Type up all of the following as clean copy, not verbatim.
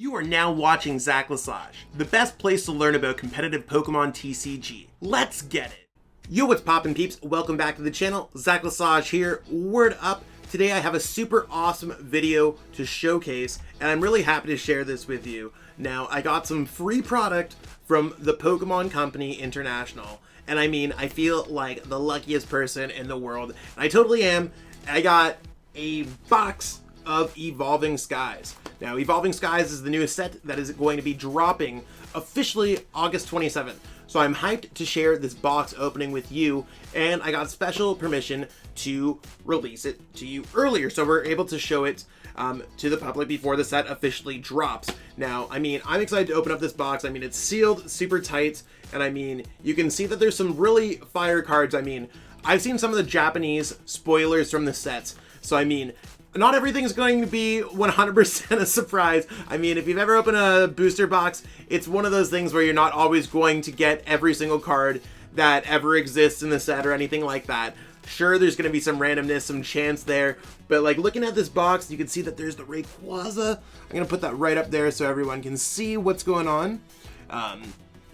You are now watching Zach Lesage, the best place to learn about competitive Pokemon TCG. Let's get it! Yo, what's poppin' peeps? Welcome back to the channel. Zach Lesage here. Word up! Today I have a super awesome video to showcase, and I'm really happy to share this with you. Now, I got some free product from the Pokemon Company International, and I mean, I feel like the luckiest person in the world. And I totally am. I got a box of Evolving Skies. Now, Evolving Skies is the newest set that is going to be dropping officially August 27th. So I'm hyped to share this box opening with you, and I got special permission to release it to you earlier, so we're able to show it to the public before the set officially drops. Now, I mean, I'm excited to open up this box. I mean, it's sealed super tight, and I mean, you can see that there's some really fire cards. I mean, I've seen some of the Japanese spoilers from the sets, so I mean, not everything's going to be 100% a surprise. I mean, if you've ever opened a booster box, it's one of those things where you're not always going to get every single card that ever exists in the set or anything like that. Sure, there's going to be some randomness, some chance there, but like looking at this box, you can see that there's the Rayquaza. I'm going to put that right up there so everyone can see what's going on.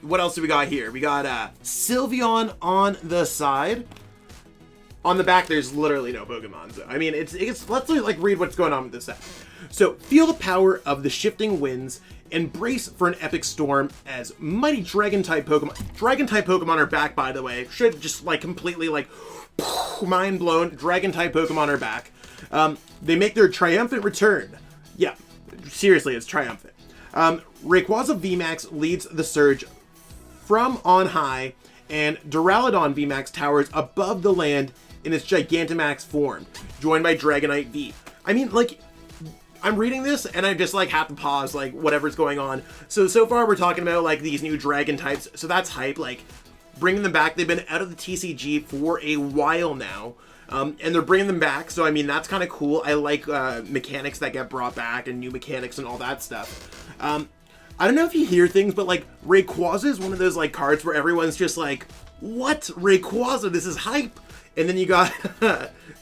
What else do we got here? We got Sylveon on the side. On the back, there's literally no Pokemon. So, I mean, it's let's like read what's going on with this set. So, feel the power of the shifting winds and brace for an epic storm as mighty Dragon-type Pokemon. Dragon-type Pokemon are back, by the way. Should just like completely like mind blown. Dragon-type Pokemon are back. They make their triumphant return. Yeah, seriously, it's triumphant. Rayquaza VMAX leads the surge from on high, and Duraludon VMAX towers above the land in its Gigantamax form, joined by Dragonite V. I mean, like, I'm reading this and I just like have to pause, like, whatever's going on. So far we're talking about like these new dragon types, so that's hype, like bringing them back. They've been out of the TCG for a while now, and they're bringing them back, so I mean, that's kind of cool. I like mechanics that get brought back and new mechanics and all that stuff. I don't know if you hear things, but like Rayquaza is one of those like cards where everyone's just like, what? Rayquaza, this is hype. And then you got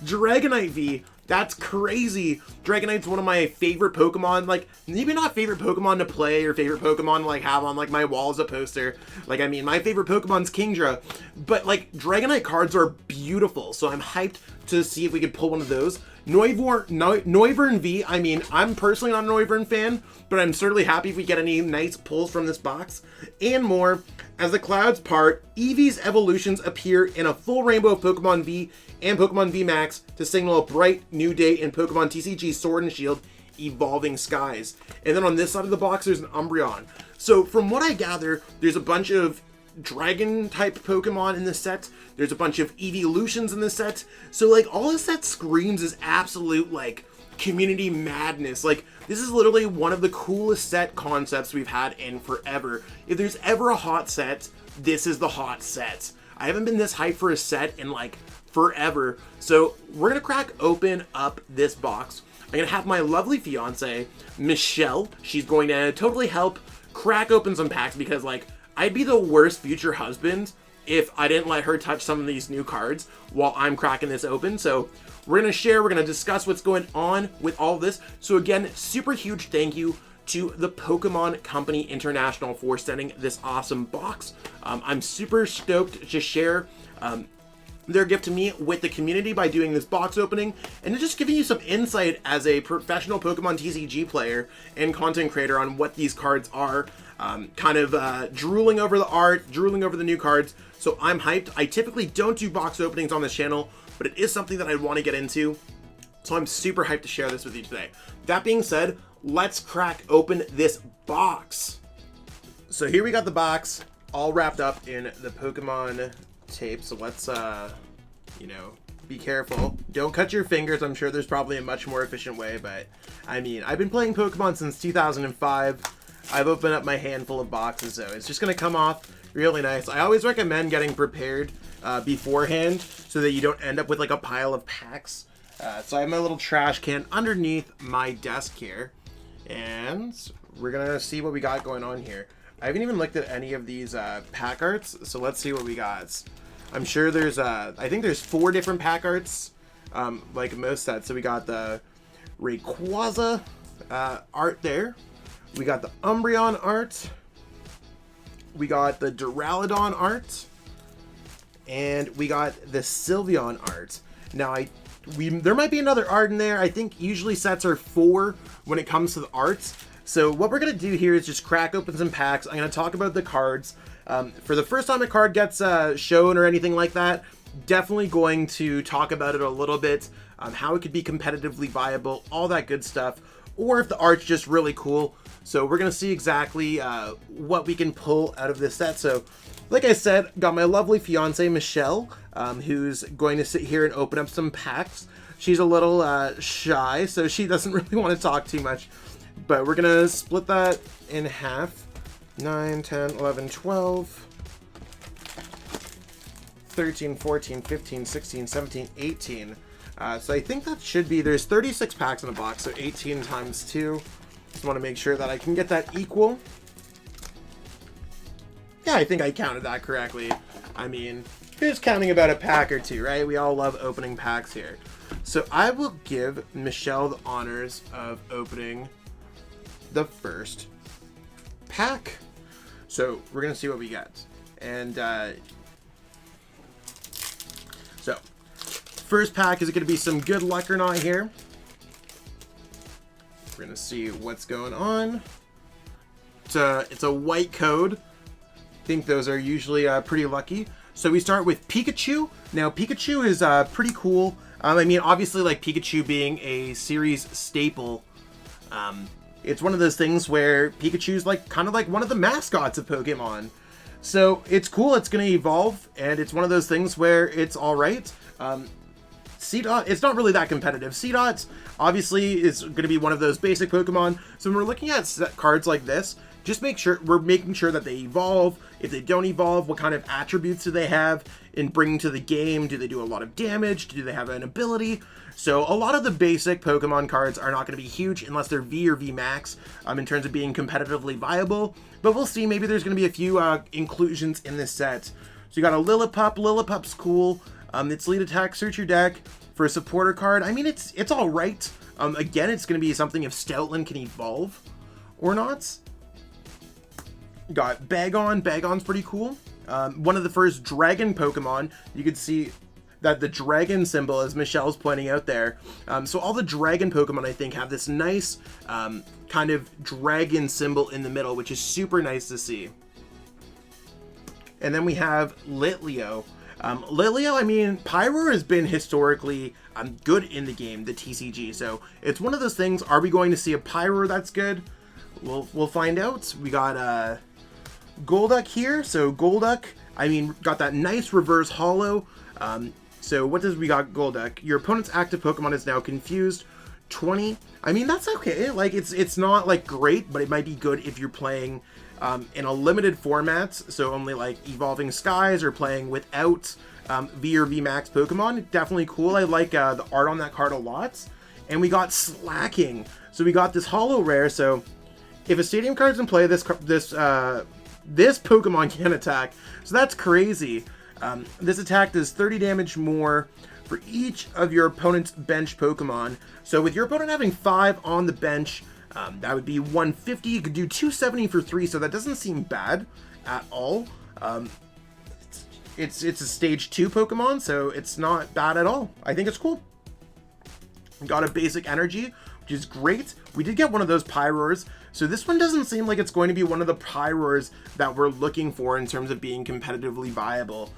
Dragonite V. That's crazy. Dragonite's one of my favorite Pokemon. Like, maybe not favorite Pokemon to play or favorite Pokemon to like have on like my wall as a poster. Like, I mean, my favorite Pokemon's Kingdra. But like, Dragonite cards are beautiful. So I'm hyped to see if we could pull one of those. Noivern V, I mean, I'm personally not a Noivern fan, but I'm certainly happy if we get any nice pulls from this box. And more. As the clouds part, Eevee's evolutions appear in a full rainbow of Pokemon V and Pokemon VMAX to signal a bright new day in Pokemon TCG Sword and Shield Evolving Skies. And then on this side of the box, there's an Umbreon. So from what I gather, there's a bunch of Dragon-type Pokemon in this set. There's a bunch of Eeveelutions in this set. So like all this set screams is absolute like community madness. Like, this is literally one of the coolest set concepts we've had in forever. If there's ever a hot set, this is the hot set. I haven't been this hyped for a set in like forever. So we're gonna crack open up this box. I'm gonna have my lovely fiance, Michelle. She's going to totally help crack open some packs because like I'd be the worst future husband if I didn't let her touch some of these new cards while I'm cracking this open. So we're going to share, we're going to discuss what's going on with all this. So again, super huge thank you to the Pokemon Company International for sending this awesome box. I'm super stoked to share their gift to me with the community by doing this box opening and just giving you some insight as a professional Pokemon TCG player and content creator on what these cards are. Kind of drooling over the art, drooling over the new cards. So I'm hyped. I typically don't do box openings on this channel, but it is something that I want to get into. So I'm super hyped to share this with you today. That being said, let's crack open this box. So here we got the box all wrapped up in the Pokemon tape. So let's, you know, be careful. Don't cut your fingers. I'm sure there's probably a much more efficient way, but I mean, I've been playing Pokemon since 2005. I've opened up my handful of boxes, so it's just going to come off really nice. I always recommend getting prepared beforehand so that you don't end up with like a pile of packs. So I have my little trash can underneath my desk here, and we're going to see what we got going on here. I haven't even looked at any of these pack arts, so let's see what we got. I'm sure there's, I think there's 4 different pack arts, like most sets. So we got the Rayquaza art there. We got the Umbreon art. We got the Duraludon art. And we got the Sylveon art. Now, there might be another art in there. I think usually sets are 4 when it comes to the arts. So what we're going to do here is just crack open some packs. I'm going to talk about the cards. For the first time a card gets shown or anything like that, definitely going to talk about it a little bit, how it could be competitively viable, all that good stuff, or if the art's just really cool. So we're going to see exactly what we can pull out of this set. So like I said, got my lovely fiance Michelle, who's going to sit here and open up some packs. She's a little shy, so she doesn't really want to talk too much. But we're going to split that in half. 9, 10, 11, 12, 13, 14, 15, 16, 17, 18. So I think that should be, there's 36 packs in a box, so 18 times 2. Just want to make sure that I can get that equal. Yeah, I think I counted that correctly. I mean, who's counting about a pack or two, right? We all love opening packs here. So I will give Michelle the honors of opening the first pack. So we're going to see what we get. And so first pack, is it going to be some good luck or not here? We're going to see what's going on. It's a white code. I think those are usually pretty lucky. So we start with Pikachu. Now Pikachu is pretty cool. I mean, obviously, like Pikachu being a series staple, it's one of those things where Pikachu's like kind of like one of the mascots of Pokemon. So it's cool. It's going to evolve, and it's one of those things where it's all right. C-Dot, it's not really that competitive. C-Dot obviously is going to be one of those basic Pokemon. So when we're looking at cards like this, just make sure we're making sure that they evolve. If they don't evolve, what kind of attributes do they have in bringing to the game? Do they do a lot of damage? Do they have an ability? So a lot of the basic Pokemon cards are not going to be huge unless they're V or V Max in terms of being competitively viable. But we'll see. Maybe there's going to be a few inclusions in this set. So you got a Lillipup. Lillipup's cool. Its lead attack, search your deck for a supporter card. I mean, it's all right. Again, it's going to be something if Stoutland can evolve or not. Got Bagon. Bagon's pretty cool. One of the first dragon Pokemon. You could see that the dragon symbol, as Michelle's pointing out there. So all the dragon Pokemon, I think, have this nice kind of dragon symbol in the middle, which is super nice to see. And then we have Litleo. Litleo, I mean, Pyro has been historically good in the game, the TCG. So it's one of those things. Are we going to see a Pyro that's good? We'll find out. We got Golduck here. So Golduck, I mean, got that nice reverse holo. So what does we got Golduck? Your opponent's active Pokemon is now confused. 20. I mean, that's okay. Like, it's not like great, but it might be good if you're playing in a limited format. So only like Evolving Skies or playing without V or V Max Pokemon. Definitely cool. I like the art on that card a lot. And we got Slacking. So we got this holo rare. So if a stadium card's in play, this Pokemon can attack. So that's crazy. This attack does 30 damage more for each of your opponent's bench Pokemon. So with your opponent having 5 on the bench, that would be 150. You could do 270 for 3, so that doesn't seem bad at all. It's a stage 2 Pokemon, so it's not bad at all. I think it's cool. Got a basic energy, which is great. We did get one of those Pyroars, so this one doesn't seem like it's going to be one of the Pyroars that we're looking for in terms of being competitively viable.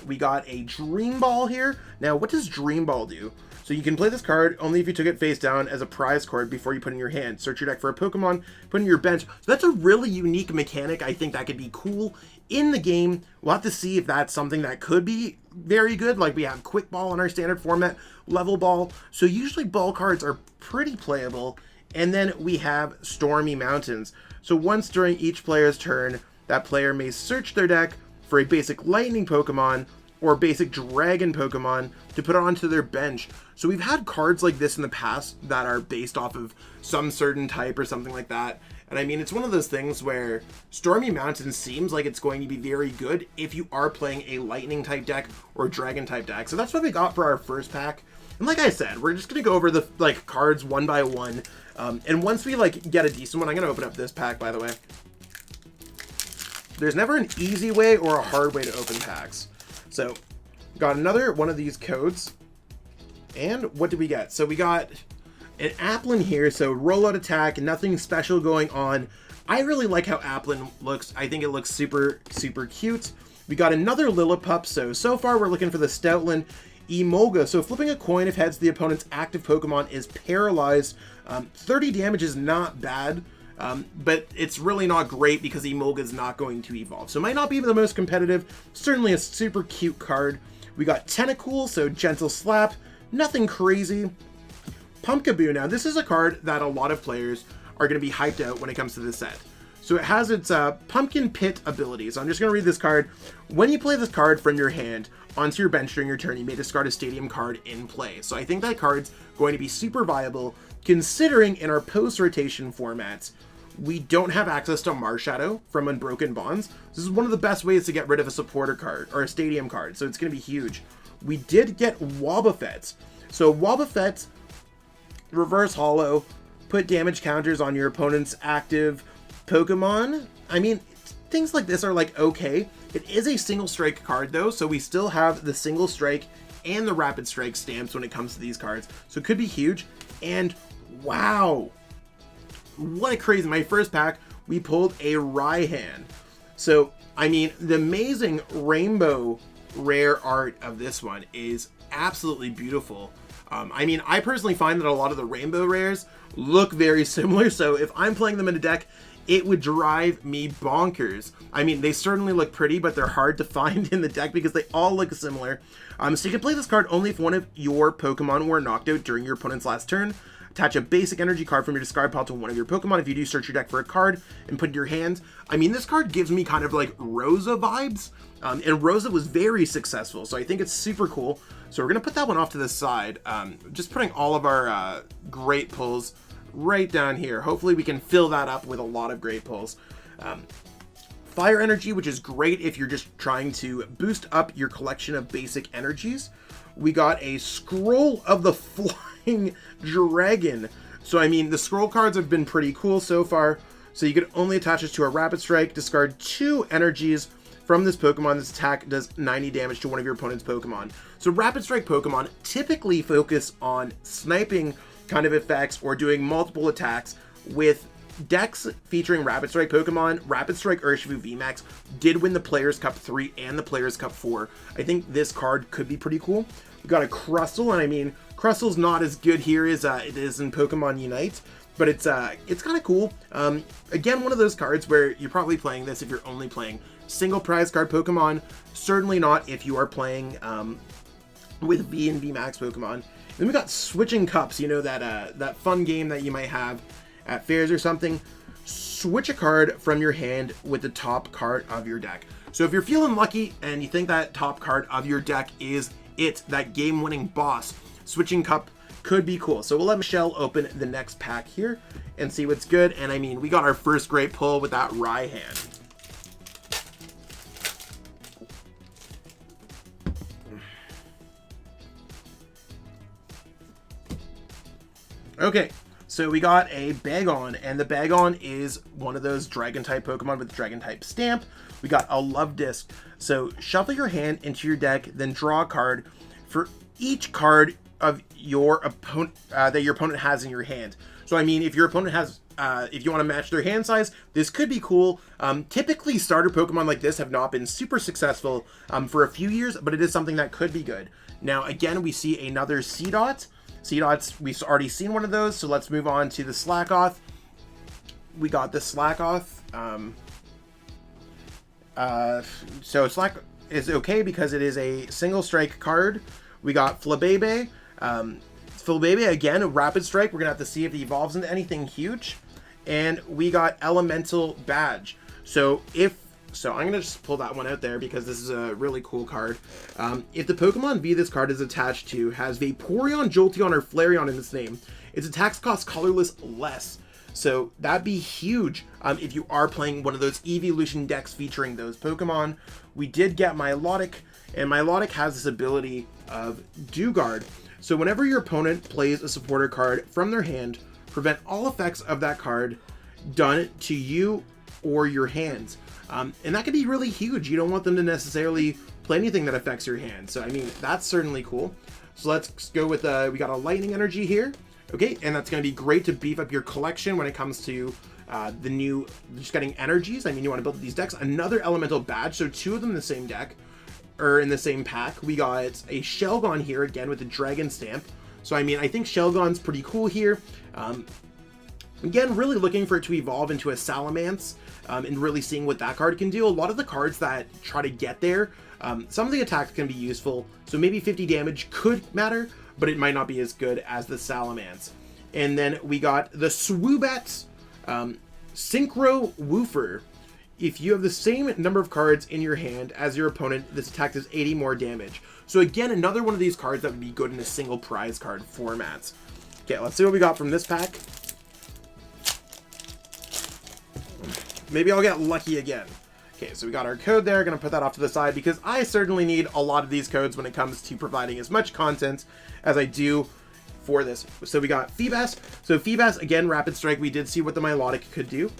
We got a Dream Ball here. Now, what does Dream Ball do? So you can play this card only if you took it face down as a prize card before you put it in your hand. Search your deck for a Pokemon, put it in your bench. So that's a really unique mechanic. I think that could be cool in the game. We'll have to see if that's something that could be very good. Like we have Quick Ball in our standard format, Level Ball. So usually ball cards are pretty playable. And then we have Stormy Mountains. So once during each player's turn, that player may search their deck for a basic lightning Pokemon or basic dragon Pokemon to put onto their bench. So we've had cards like this in the past that are based off of some certain type or something like that. And I mean, it's one of those things where Stormy Mountain seems like it's going to be very good if you are playing a lightning type deck or dragon type deck. So that's what we got for our first pack. And like I said, we're just gonna go over the like cards one by one. And once we like get a decent one, I'm gonna open up this pack, by the way. There's never an easy way or a hard way to open packs. So got another one of these codes. And what did we get? So we got an Applin here. So rollout attack, nothing special going on. I really like how Applin looks. I think it looks super, super cute. We got another Lillipup. So far we're looking for the Stoutland Emolga. So flipping a coin if heads the opponent's active Pokemon is paralyzed. 30 damage is not bad, but it's really not great because Emolga is not going to evolve. So it might not be the most competitive. Certainly a super cute card. We got Tentacool, so gentle slap. Nothing crazy. Pumpkaboo. Now this is a card that a lot of players are going to be hyped out when it comes to this set. So it has its Pumpkin Pit ability. So I'm just going to read this card. When you play this card from your hand onto your bench during your turn, you may discard a stadium card in play. So I think that card's going to be super viable, considering in our post-rotation formats, we don't have access to Marshadow from Unbroken Bonds. This is one of the best ways to get rid of a supporter card, or a stadium card, so it's going to be huge. We did get Wobbuffets. So Wobbuffets, reverse holo, put damage counters on your opponent's active Pokemon. I mean, things like this are like okay. It is a single strike card though, so we still have the single strike and the rapid strike stamps when it comes to these cards. So it could be huge. And wow, what a crazy, my first pack, we pulled a Raihan. So, I mean, the amazing rainbow rare art of this one is absolutely beautiful. I mean, I personally find that a lot of the rainbow rares look very similar, so if I'm playing them in a deck, it would drive me bonkers. I mean, they certainly look pretty, but they're hard to find in the deck because they all look similar. So you can play this card only if one of your Pokemon were knocked out during your opponent's last turn. Attach a basic energy card from your discard pile to one of your Pokemon. If you do, search your deck for a card and put it in your hand. I mean, this card gives me kind of like Rosa vibes, and Rosa was very successful, so I think it's super cool. So we're gonna put that one off to the side. Just putting all of our great pulls right down here. Hopefully we can fill that up with a lot of great pulls. Fire energy, which is great if you're just trying to boost up your collection of basic energies. We got a Scroll of the Flying Dragon. So I mean, the scroll cards have been pretty cool so far. So you could only attach this to a Rapid Strike, discard 2 energies from this Pokemon. This attack does 90 damage to one of your opponent's Pokemon. So Rapid Strike Pokemon typically focus on sniping kind of effects or doing multiple attacks. With decks featuring Rapid Strike Pokemon, Rapid Strike Urshifu VMAX did win the Players Cup 3 and the Players Cup 4. I think this card could be pretty cool. We got a Crustle, and I mean, Crustle's not as good here as it is in Pokemon Unite, but it's kind of cool. Again, one of those cards where you're probably playing this if you're only playing single prize card Pokemon. Certainly not if you are playing with V and VMAX Pokemon. Then we got Switching Cups, you know, that fun game that you might have at fairs or something. Switch a card from your hand with the top card of your deck. So if you're feeling lucky and you think that top card of your deck is that game-winning boss, Switching Cup could be cool. So we'll let Michelle open the next pack here and see what's good. And I mean, we got our first great pull with that Raihan. Okay, so we got a Bagon, and the Bagon is one of those Dragon-type Pokemon with the Dragon-type stamp. We got a Love Disc. So shuffle your hand into your deck, then draw a card for each card of your opponent that your opponent has in your hand. So I mean, if your opponent has, if you want to match their hand size, this could be cool. Typically, starter Pokemon like this have not been super successful for a few years, but it is something that could be good. Now, again, we see another Seedot. Seedots, we've already seen one of those, so let's move on to the Slackoth. We got the Slackoth. So Slack is okay because it is a single strike card. We got Flabebe. Flabebe, again, a Rapid Strike. We're going to have to see if it evolves into anything huge. And we got Elemental Badge. So I'm going to just pull that one out there because this is a really cool card. If the Pokemon V this card is attached to has Vaporeon, Jolteon, or Flareon in its name, its attacks cost colorless less. So that'd be huge if you are playing one of those evolution decks featuring those Pokemon. We did get Milotic, and Milotic has this ability of Dewguard. So whenever your opponent plays a supporter card from their hand, prevent all effects of that card done to you or your hands. And that could be really huge. You don't want them to necessarily play anything that affects your hand. So, I mean, that's certainly cool. So let's go with, we got a lightning energy here. Okay, and that's going to be great to beef up your collection when it comes to the new, just getting energies. I mean, you want to build these decks. Another elemental badge, so 2 of them in the same deck, or in the same pack. We got a Shelgon here, again, with the dragon stamp. So, I mean, I think Shelgon's pretty cool here. Again, really looking for it to evolve into a Salamence, and really seeing what that card can do. A lot of the cards that try to get there, some of the attacks can be useful, so maybe 50 damage could matter, but it might not be as good as the Salamence. And then we got the Swoobet Synchro Woofer. If you have the same number of cards in your hand as your opponent, this attack does 80 more damage. So again, another one of these cards that would be good in a single prize card formats. Okay, let's see what we got from this pack. Maybe I'll get lucky again. Okay, so we got our code there. Gonna put that off to the side because I certainly need a lot of these codes when it comes to providing as much content as I do for this. So we got Feebas. So Feebas, again, Rapid Strike. We did see what the Milotic could do.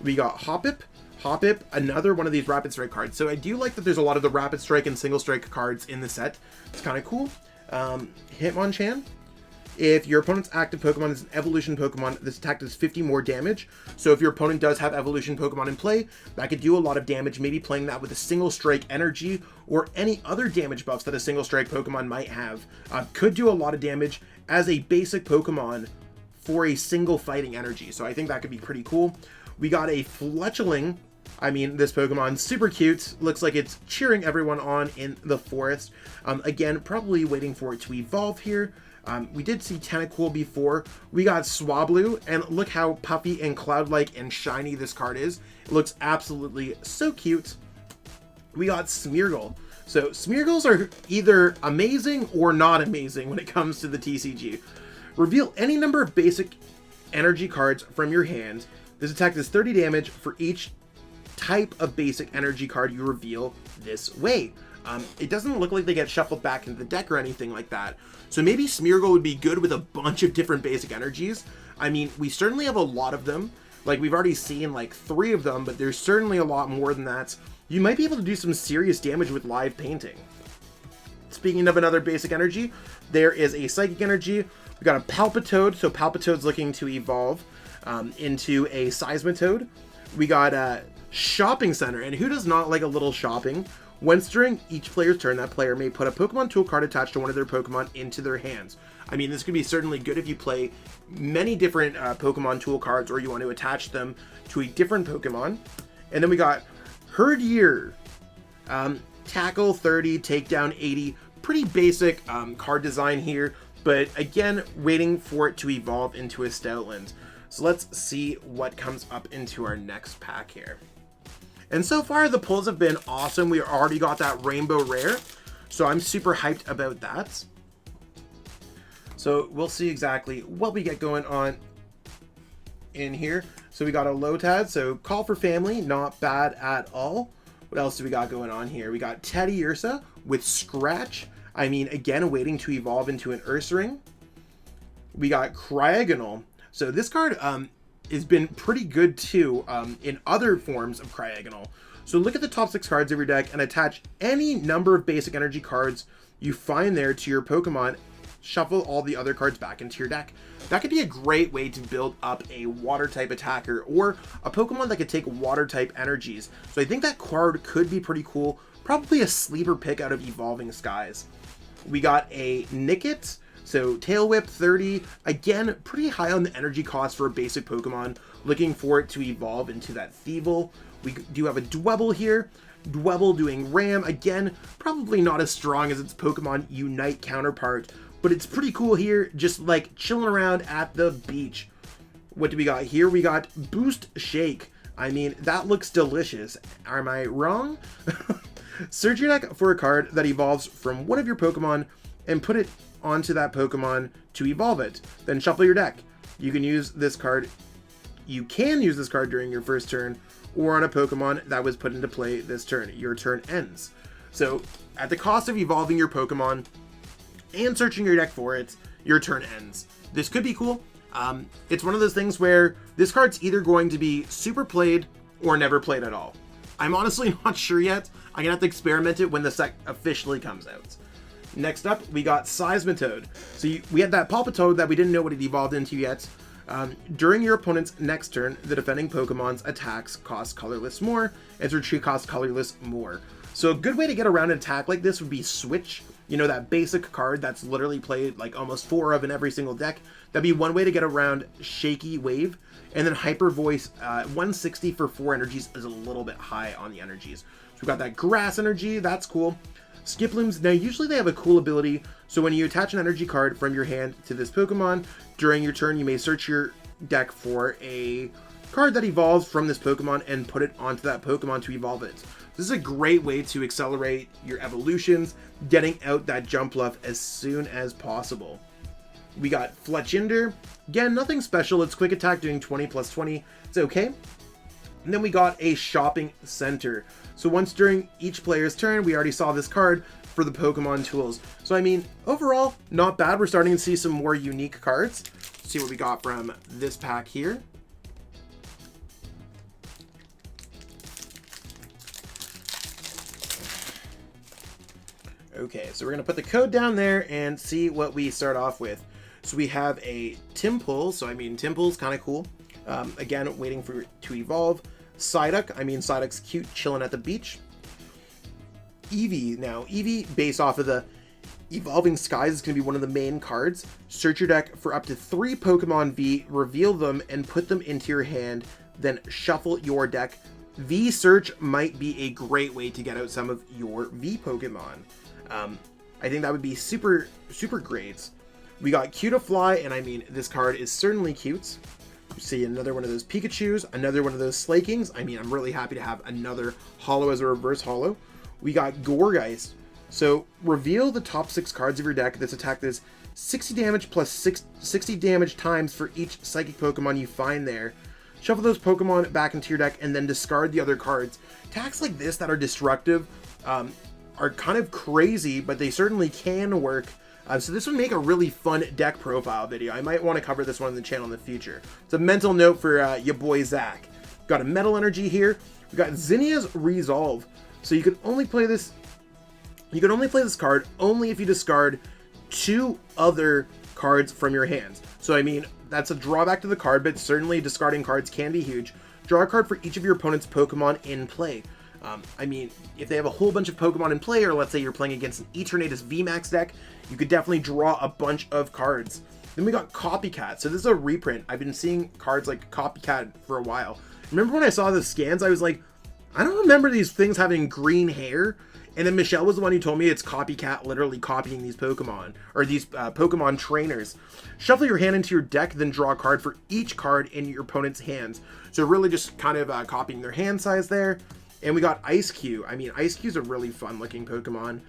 We got Hoppip. Hoppip, another one of these Rapid Strike cards. So I do like that there's a lot of the Rapid Strike and Single Strike cards in the set. It's kind of cool. Hitmonchan. If your opponent's active Pokemon is an evolution Pokemon, this attack does 50 more damage. So if your opponent does have evolution Pokemon in play, that could do a lot of damage, maybe playing that with a single strike energy or any other damage buffs that a single strike Pokemon might have. Could do a lot of damage as a basic Pokemon for a single fighting energy. So I think that could be pretty cool. We got a Fletchling. I mean, this Pokemon's super cute. Looks like it's cheering everyone on in the forest. Again, probably waiting for it to evolve here. We did see Tentacool before. We got Swablu, and look how puffy and cloud-like and shiny this card is. It looks absolutely so cute. We got Smeargle. So Smeargles are either amazing or not amazing when it comes to the TCG. Reveal any number of basic energy cards from your hand. This attack does 30 damage for each type of basic energy card you reveal this way. It doesn't look like they get shuffled back into the deck or anything like that. So maybe Smeargle would be good with a bunch of different basic energies. I mean, we certainly have a lot of them. Like, we've already seen like 3 of them, but there's certainly a lot more than that. You might be able to do some serious damage with live painting. Speaking of another basic energy, there is a Psychic Energy. We got a Palpitoad, so Palpitoad's looking to evolve into a Seismitoad. We got a Shopping Center, and who does not like a little shopping? Once during each player's turn, that player may put a Pokemon tool card attached to one of their Pokemon into their hands. I mean, this could be certainly good if you play many different Pokemon tool cards, or you want to attach them to a different Pokemon. And then we got Herdier. Tackle 30, Takedown 80. Pretty basic card design here, but again, waiting for it to evolve into a Stoutland. So let's see what comes up into our next pack here. And so far, the pulls have been awesome. We already got that Rainbow Rare, so I'm super hyped about that. So we'll see exactly what we get going on in here. So we got a Lotad, so Call for Family, not bad at all. What else do we got going on here? We got Teddy Ursa with Scratch. I mean, again, waiting to evolve into an Ursaring. We got Cryogonal. So this card has been pretty good too in other forms of Cryogonal. So look at the top 6 cards of your deck and attach any number of basic energy cards you find there to your Pokemon. Shuffle all the other cards back into your deck. That could be a great way to build up a water type attacker or a Pokemon that could take water type energies. So I think that card could be pretty cool. Probably a sleeper pick out of Evolving Skies. We got a Nickit. So Tail Whip 30, again, pretty high on the energy cost for a basic Pokemon. Looking for it to evolve into that Thievul. We do have a Dwebble here. Dwebble doing Ram, again, probably not as strong as its Pokemon Unite counterpart, but it's pretty cool here, just like chilling around at the beach. What do we got here? We got Boost Shake. I mean, that looks delicious. Am I wrong? Search your deck for a card that evolves from one of your Pokemon and put it onto that Pokemon to evolve it. Then shuffle your deck. You can use this card during your first turn or on a Pokemon that was put into play this turn. Your turn ends. So at the cost of evolving your Pokemon and searching your deck for it, your turn ends. This could be cool. It's one of those things where this card's either going to be super played or never played at all. I'm honestly not sure yet. I'm gonna have to experiment it when the set officially comes out. Next up, we got Seismitoad. So we had that Palpitoad that we didn't know what it evolved into yet. During your opponent's next turn, the defending Pokemon's attacks cost colorless more, its retreat cost colorless more. So a good way to get around an attack like this would be Switch. You know, that basic card that's literally played like almost 4 of in every single deck. That'd be one way to get around Shaky Wave. And then Hyper Voice, 160 for 4 energies is a little bit high on the energies. So we've got that Grass energy, that's cool. Skiplooms, now usually they have a cool ability, so when you attach an energy card from your hand to this Pokemon, during your turn you may search your deck for a card that evolves from this Pokemon and put it onto that Pokemon to evolve it. This is a great way to accelerate your evolutions, getting out that Jumpluff as soon as possible. We got Fletchinder, again nothing special, it's quick attack doing 20 plus 20, it's okay. And then we got a Shopping Center. So once during each player's turn, we already saw this card for the Pokemon tools. So I mean, overall, not bad. We're starting to see some more unique cards. Let's see what we got from this pack here. Okay, so we're gonna put the code down there and see what we start off with. So we have a Timple, so I mean, Timple's kind of cool. Again, waiting for it to evolve. Psyduck, I mean, Psyduck's cute, chilling at the beach. Eevee, now, Eevee, based off of the Evolving Skies, is going to be one of the main cards. Search your deck for up to 3 Pokemon V, reveal them, and put them into your hand, then shuffle your deck. V Search might be a great way to get out some of your V Pokemon. I think that would be super, super great. We got Cutiefly, and I mean, this card is certainly cute. See another one of those Pikachus, another one of those Slakings. I mean, I'm really happy to have another holo as a reverse holo. We got Gourgeist. So reveal the top 6 cards of your deck. This attack does 60 damage plus 60 damage times for each psychic Pokemon you find there. Shuffle those Pokemon back into your deck and then discard the other cards. Attacks like this that are destructive are kind of crazy, but they certainly can work. So this would make a really fun deck profile video. I might want to cover this one on the channel in the future. It's a mental note for your boy Zach. Got a Metal Energy here. We got Zinnia's Resolve. So you can only play this. You can only play this card only if you discard 2 other cards from your hands. So I mean, that's a drawback to the card, but certainly discarding cards can be huge. Draw a card for each of your opponent's Pokemon in play. I mean, if they have a whole bunch of Pokemon in play, or let's say you're playing against an Eternatus VMAX deck, you could definitely draw a bunch of cards. Then we got Copycat. So this is a reprint. I've been seeing cards like Copycat for a while. Remember when I saw the scans, I was like, I don't remember these things having green hair. And then Michelle was the one who told me it's Copycat literally copying these Pokemon, or these Pokemon trainers. Shuffle your hand into your deck, then draw a card for each card in your opponent's hands. So really just kind of copying their hand size there. And we got Ice-Q. I mean, Ice-Q's a really fun looking Pokemon.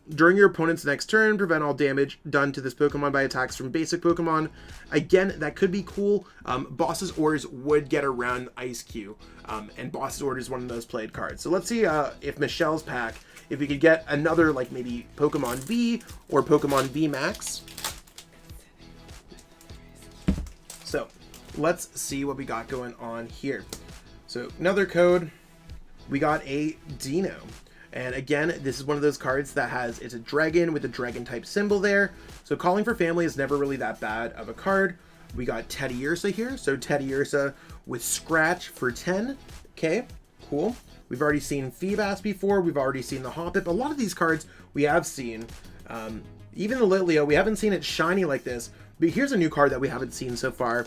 During your opponent's next turn, prevent all damage done to this Pokemon by attacks from basic Pokemon. Again, that could be cool. Boss's Orders would get around Ice-Q. And Boss's Orders is one of those played cards. So let's see if Michelle's pack, if we could get another, like maybe Pokemon V or Pokemon V Max. So let's see what we got going on here. So another code. We got a Dino. And again, this is one of those cards that has, it's a dragon with a dragon type symbol there. So calling for family is never really that bad of a card. We got Teddiursa here. So Teddiursa with Scratch for 10. Okay, cool. We've already seen Feebas before. We've already seen the Hoppip. A lot of these cards we have seen. Even the Litleo, we haven't seen it shiny like this. But here's a new card that we haven't seen so far.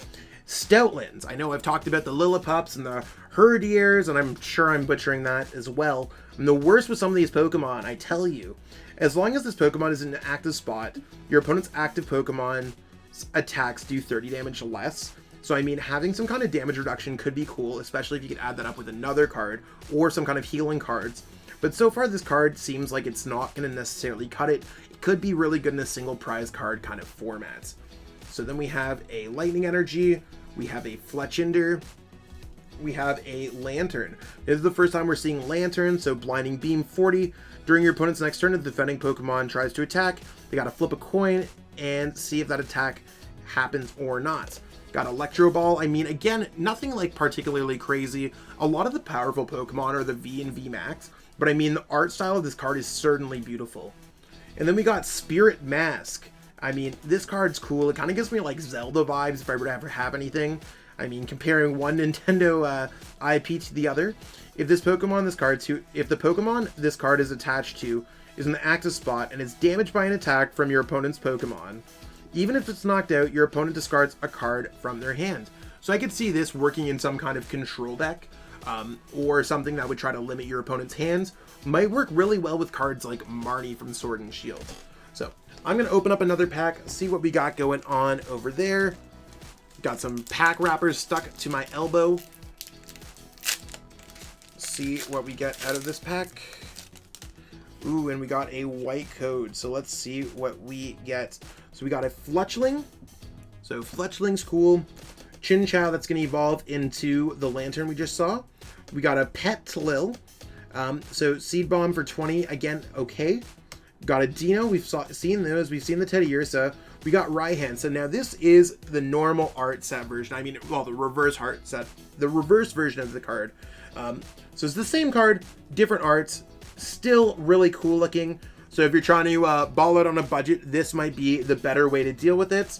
Stoutlands. I know I've talked about the Lillipups and the Herdiers, and I'm sure I'm butchering that as well. I'm the worst with some of these Pokemon, I tell you. As long as this Pokemon is in an active spot, your opponent's active Pokemon attacks do 30 damage less. So I mean, having some kind of damage reduction could be cool, especially if you could add that up with another card or some kind of healing cards. But so far this card seems like it's not going to necessarily cut it. It could be really good in a single prize card kind of format. So then we have a Lightning Energy, we have a Fletchinder, we have a Lantern. This is the first time we're seeing Lantern, so Blinding Beam 40. During your opponent's next turn, if the defending Pokemon tries to attack, they gotta flip a coin and see if that attack happens or not. Got Electro Ball. I mean, again, nothing like particularly crazy. A lot of the powerful Pokemon are the V and V Max, but I mean, the art style of this card is certainly beautiful. And then we got Spirit Mask. I mean, this card's cool. It kind of gives me like Zelda vibes if I were to ever have anything. I mean, comparing one Nintendo IP to the other. If the Pokemon this card is attached to is in the active spot and is damaged by an attack from your opponent's Pokemon, even if it's knocked out, your opponent discards a card from their hand. So I could see this working in some kind of control deck, or something that would try to limit your opponent's hands. Might work really well with cards like Marnie from Sword and Shield. So I'm going to open up another pack, see what we got going on over there. Got some pack wrappers stuck to my elbow. See what we get out of this pack. Ooh, and we got a white code. So let's see what we get. So we got a Fletchling. So Fletchling's cool. Chinchou that's going to evolve into the Lantern we just saw. We got a Petlil. So Seed Bomb for 20. Again, okay. Got a Dino. We've seen those. We've seen the Teddy Ursa. We got Raihan. So now this is the normal art set version. I mean, well, the reverse art set. The reverse version of the card. So it's the same card, different arts. Still really cool looking. So if you're trying to ball out on a budget, this might be the better way to deal with it.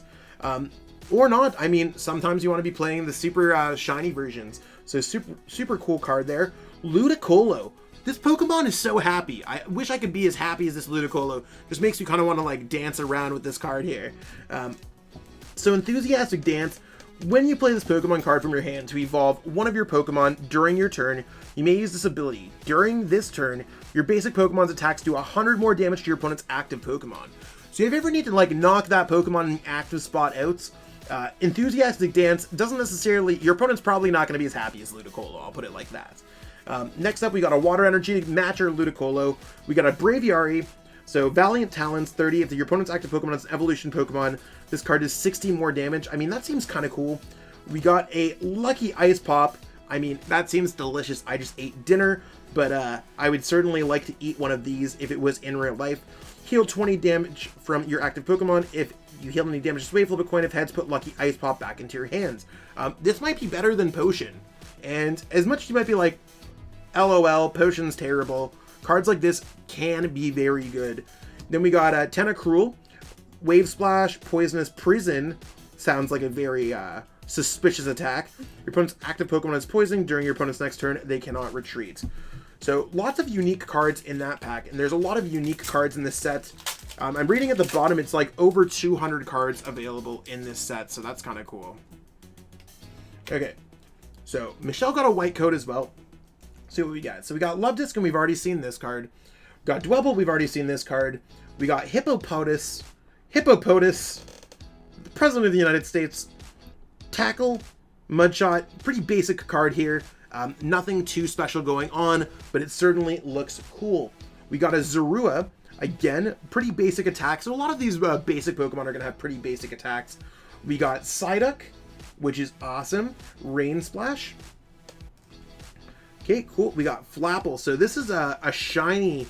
Or not. I mean, sometimes you want to be playing the super shiny versions. So super cool card there. Ludicolo. This Pokemon is so happy. I wish I could be as happy as this Ludicolo. Just makes me kind of want to like dance around with this card here. So Enthusiastic Dance. When you play this Pokemon card from your hand to evolve one of your Pokemon during your turn, you may use this ability. During this turn, your basic Pokemon's attacks do 100 more damage to your opponent's active Pokemon. So if you ever need to like knock that Pokemon in the active spot out, Enthusiastic Dance doesn't necessarily, your opponent's probably not going to be as happy as Ludicolo, I'll put it like that. Next up, we got a Water Energy Matcher Ludicolo. We got a Braviary. So Valiant Talons 30. If your opponent's active Pokemon is an evolution Pokemon, this card does 60 more damage. I mean, that seems kind of cool. We got a Lucky Ice Pop. I mean, that seems delicious. I just ate dinner, but I would certainly like to eat one of these if it was in real life. Heal 20 damage from your active Pokemon. If you heal any damage, sway, flip a coin. If heads, put Lucky Ice Pop back into your hands. This might be better than Potion. And as much as you might be like, LOL, Potion's terrible, cards like this can be very good. Then we got Tentacruel, Wave Splash, Poisonous Prison. Sounds like a very suspicious attack. Your opponent's active Pokemon has poison. During your opponent's next turn, they cannot retreat. So lots of unique cards in that pack, and there's a lot of unique cards in this set. I'm reading at the bottom, it's like over 200 cards available in this set, so that's kind of cool. Okay, so Michelle got a white coat as well. See what we got. So we got Love Disc, and we've already seen this card. We got Dwebble, we've already seen this card. We got Hippopotas, the President of the United States. Tackle, Mudshot, pretty basic card here. Nothing too special going on, but it certainly looks cool. We got a Zorua, again, pretty basic attacks. So a lot of these basic Pokemon are going to have pretty basic attacks. We got Psyduck, which is awesome. Rain Splash. Okay, cool. We got Flapple. So this is a shiny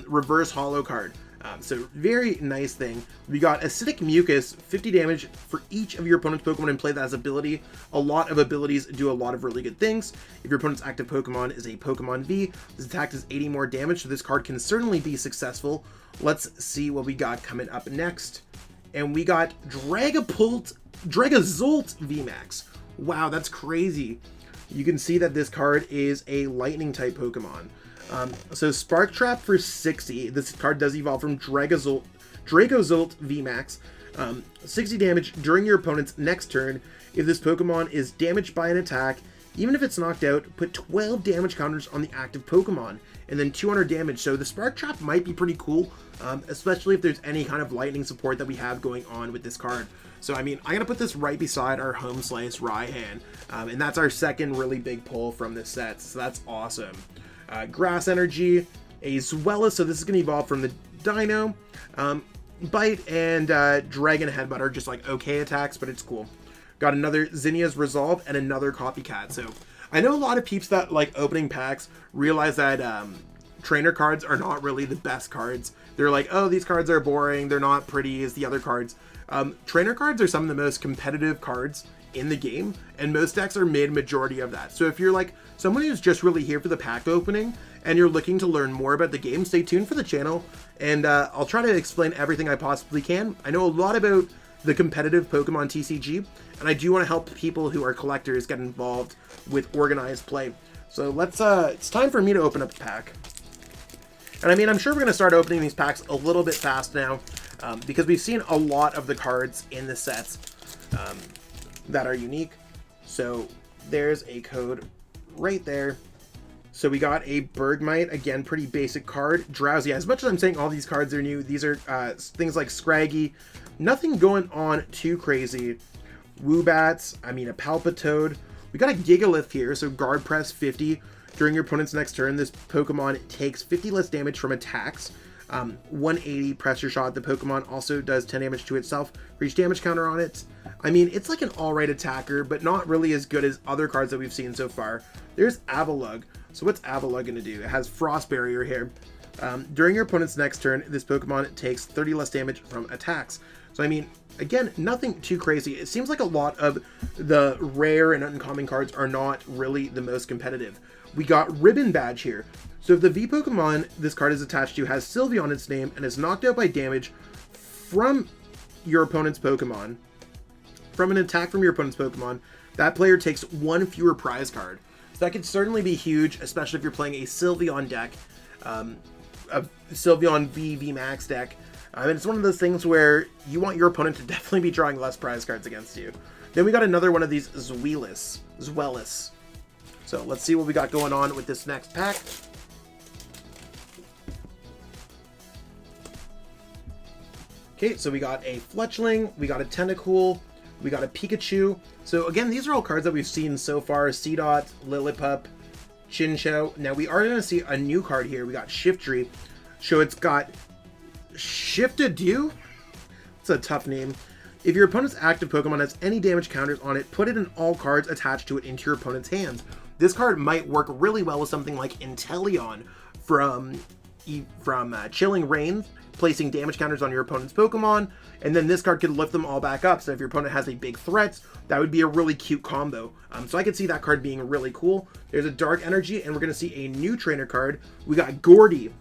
reverse holo card. So very nice thing. We got Acidic Mucus, 50 damage for each of your opponent's Pokemon in play that has ability. A lot of abilities do a lot of really good things. If your opponent's active Pokemon is a Pokemon V, this attack does 80 more damage, so this card can certainly be successful. Let's see what we got coming up next. And we got Dragapult, Dragazolt VMAX. Wow, that's crazy. You can see that this card is a lightning type Pokemon. So Spark Trap for 60. This card does evolve from Dragazolt VMAX. 60 damage during your opponent's next turn. If this Pokemon is damaged by an attack, even if it's knocked out, put 12 damage counters on the active Pokemon, and then 200 damage. So the Spark Trap might be pretty cool, especially if there's any kind of lightning support that we have going on with this card. So, I mean, I'm going to put this right beside our Home Slice Raihan, and that's our second really big pull from this set, so that's awesome. Grass Energy, a Zweilous, so this is going to evolve from the Dino. Bite and Dragon Headbutt are just like okay attacks, but it's cool. Got another Zinnia's Resolve and another Copycat. So I know a lot of peeps that like opening packs realize that trainer cards are not really the best cards. They're like, oh, these cards are boring. They're not pretty as the other cards. Trainer cards are some of the most competitive cards in the game, and most decks are made majority of that. So if you're like someone who's just really here for the pack opening and you're looking to learn more about the game, stay tuned for the channel, and I'll try to explain everything I possibly can. I know a lot about the competitive Pokemon TCG, and I do want to help people who are collectors get involved with organized play. So let's, it's time for me to open up the pack. And I mean, I'm sure we're going to start opening these packs a little bit fast now, because we've seen a lot of the cards in the sets that are unique. So there's a code right there. So we got a Bergmite, again, pretty basic card. Drowsy, as much as I'm saying all these cards are new, these are things like Scraggy. Nothing going on too crazy. Woobats, I mean a Palpitoad. We got a Gigalith here, so guard press 50. During your opponent's next turn, this Pokemon takes 50 less damage from attacks. 180 pressure shot. The Pokemon also does 10 damage to itself for each damage counter on it. I mean, it's like an alright attacker, but not really as good as other cards that we've seen so far. There's Avalugg. So what's Avalugg going to do? It has Frost Barrier here. During your opponent's next turn, this Pokemon takes 30 less damage from attacks. So I mean, again, nothing too crazy. It seems like a lot of the rare and uncommon cards are not really the most competitive. We got Ribbon Badge here. So if the V Pokemon this card is attached to has Sylvie on its name and is knocked out by damage from your opponent's Pokemon, from an attack from your opponent's Pokemon, that player takes one fewer prize card. So that could certainly be huge, especially if you're playing a Sylveon deck, a Sylveon V Max deck. And it's one of those things where you want your opponent to definitely be drawing less prize cards against you. Then we got another one of these Zweilous. So let's see what we got going on with this next pack. Okay, so we got a Fletchling, we got a Tentacool, we got a Pikachu. So again, these are all cards that we've seen so far. Seedot, Lillipup, Chinchou. Now we are going to see a new card here. We got Shiftry. So it's got Shiftadoo? It's a tough name. If your opponent's active Pokemon has any damage counters on it, put it in all cards attached to it into your opponent's hands. This card might work really well with something like Inteleon from Chilling Reign, placing damage counters on your opponent's Pokemon, and then this card could lift them all back up. So if your opponent has a big threat, that would be a really cute combo. So I could see that card being really cool. There's a Dark Energy, and we're going to see a new trainer card. We got Gordy.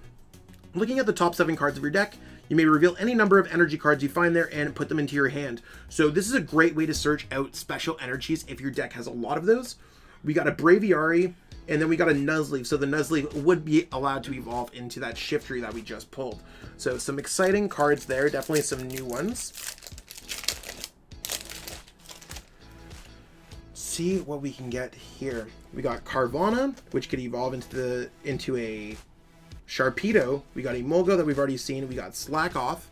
Looking at the top 7 cards of your deck, you may reveal any number of energy cards you find there and put them into your hand. So this is a great way to search out special energies if your deck has a lot of those. We got a Braviary, and then we got a Nuzleaf. So the Nuzleaf would be allowed to evolve into that Shiftry that we just pulled. So some exciting cards there, definitely some new ones. See what we can get here. We got Carvana, which could evolve into a Sharpedo. We got a Molgo that we've already seen. We got Slack Off.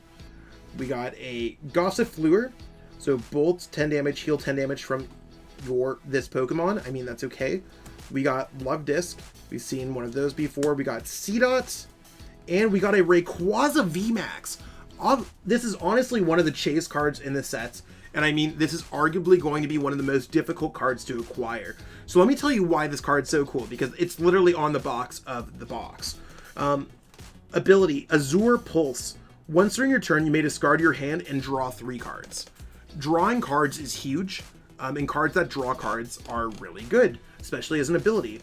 We got a Gossifleur. So Bolt 10 damage, heal 10 damage from this Pokemon. I mean, that's okay. We got Love Disc. We've seen one of those before. We got Seedot. And we got a Rayquaza VMAX. This is honestly one of the chase cards in the sets. And I mean, this is arguably going to be one of the most difficult cards to acquire. So let me tell you why this card's so cool, because it's literally on the box of the box. Ability, Azure Pulse. Once during your turn, you may discard your hand and draw 3 cards. Drawing cards is huge, and cards that draw cards are really good, especially as an ability.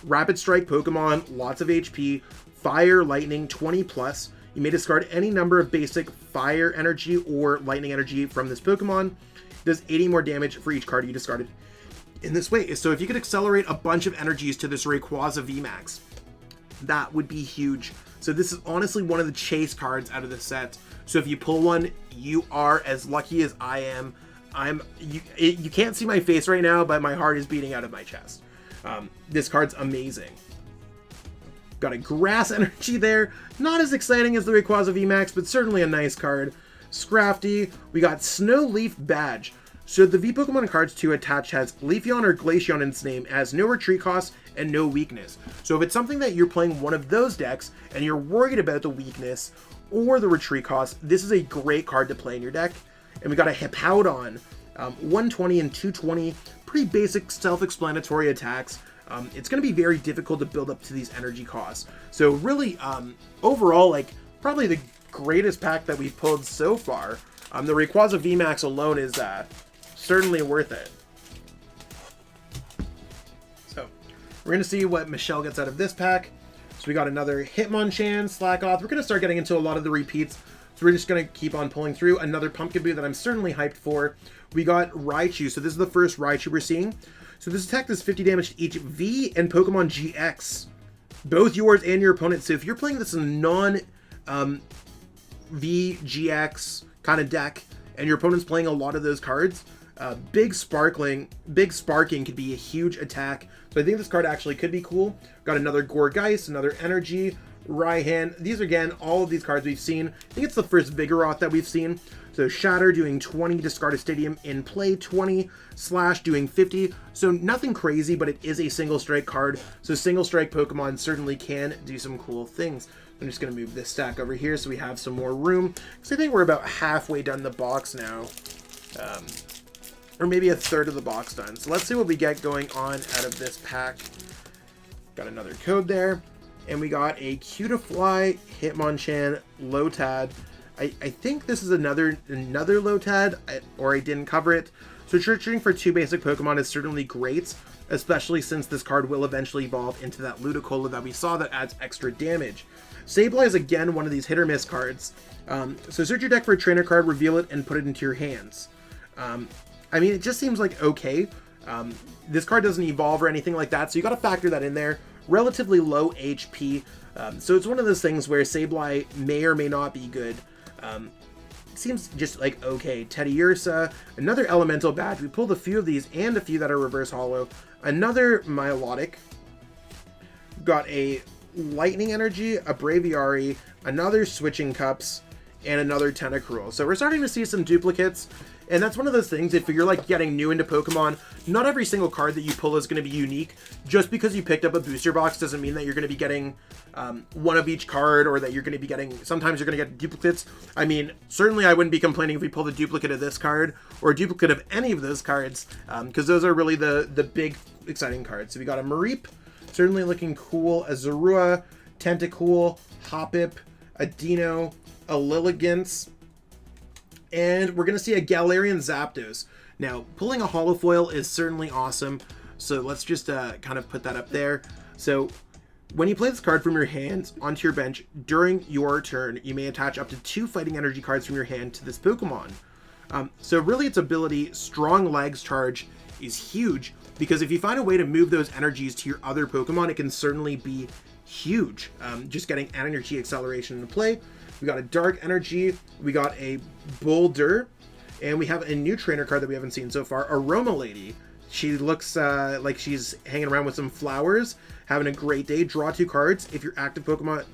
Rapid Strike Pokemon, lots of HP, Fire, Lightning, 20 plus. You may discard any number of basic Fire Energy or Lightning Energy from this Pokemon. It does 80 more damage for each card you discarded in this way. So if you could accelerate a bunch of energies to this Rayquaza VMAX, that would be huge. So this is honestly one of the chase cards out of the set. So if you pull one, you are as lucky as I am. You can't see my face right now, but my heart is beating out of my chest. This card's amazing. Got a Grass Energy there. Not as exciting as the Rayquaza VMAX, but certainly a nice card. Scrafty. We got Snowleaf Badge. So the V Pokemon cards to attach has Leafeon or Glaceon in its name, has no retreat cost and no weakness. So if it's something that you're playing one of those decks and you're worried about the weakness or the retreat cost, this is a great card to play in your deck. And we got a Hippowdon, 120 and 220 pretty basic self-explanatory attacks. It's going to be very difficult to build up to these energy costs. So really, overall, like, probably the greatest pack that we've pulled so far. The Rayquaza VMAX alone is certainly worth it. So we're going to see what Michelle gets out of this pack. So we got another Hitmonchan, Slackoth. We're going to start getting into a lot of the repeats. So we're just going to keep on pulling through. Another Pumpkaboo that I'm certainly hyped for. We got Raichu. So this is the first Raichu we're seeing. So this attack does 50 damage to each V and Pokemon GX. Both yours and your opponent. So if you're playing this in a non-VGX kind of deck, and your opponent's playing a lot of those cards, big sparking could be a huge attack. So I think this card actually could be cool. Got another Gourgeist, another Energy, Raihan. These are, again, all of these cards we've seen. I think it's the first Vigoroth that we've seen. So Shatter doing 20, discard a Stadium in play, 20, Slash doing 50. So nothing crazy, but it is a single strike card. So single strike Pokemon certainly can do some cool things. I'm just going to move this stack over here so we have some more room. Because I think we're about halfway done the box now. Or maybe a third of the box done. So let's see what we get going on out of this pack. Got another code there. And we got a Cutiefly, Hitmonchan, Lotad. I think this is another Lotad, or I didn't cover it. So searching for 2 basic Pokemon is certainly great, especially since this card will eventually evolve into that Ludicolo that we saw that adds extra damage. Sableye is again one of these hit or miss cards. So search your deck for a trainer card, reveal it, and put it into your hands. I mean, it just seems like okay. This card doesn't evolve or anything like that, so you got to factor that in there. Relatively low HP, so it's one of those things where Sableye may or may not be good. Seems just like okay. Teddiursa, another Elemental Badge. We pulled a few of these and a few that are reverse hollow. Another Milotic. Got a Lightning Energy, a Braviary, another Switching Cups, and another Tentacruel. So we're starting to see some duplicates. And that's one of those things, if you're like getting new into Pokemon, not every single card that you pull is going to be unique. Just because you picked up a booster box doesn't mean that you're going to be getting one of each card, or that you're going to be getting, sometimes you're going to get duplicates. I mean, certainly I wouldn't be complaining if we pulled a duplicate of this card, or a duplicate of any of those cards, because those are really the big exciting cards. So we got a Mareep, certainly looking cool, a Zorua, Tentacool, Hoppip, a Dino, a Lilligant, and we're going to see a Galarian Zapdos. Now, pulling a holofoil is certainly awesome, so let's just kind of put that up there. So, when you play this card from your hand onto your bench during your turn, you may attach up to 2 fighting energy cards from your hand to this Pokemon. So really its ability, Strong Legs Charge, is huge, because if you find a way to move those energies to your other Pokemon, it can certainly be huge. Just getting energy acceleration into play. We got a Dark Energy, we got a Boulder, and we have a new trainer card that we haven't seen so far, Aroma Lady. She looks like she's hanging around with some flowers, having a great day. Draw 2 cards. If your active Pokemon,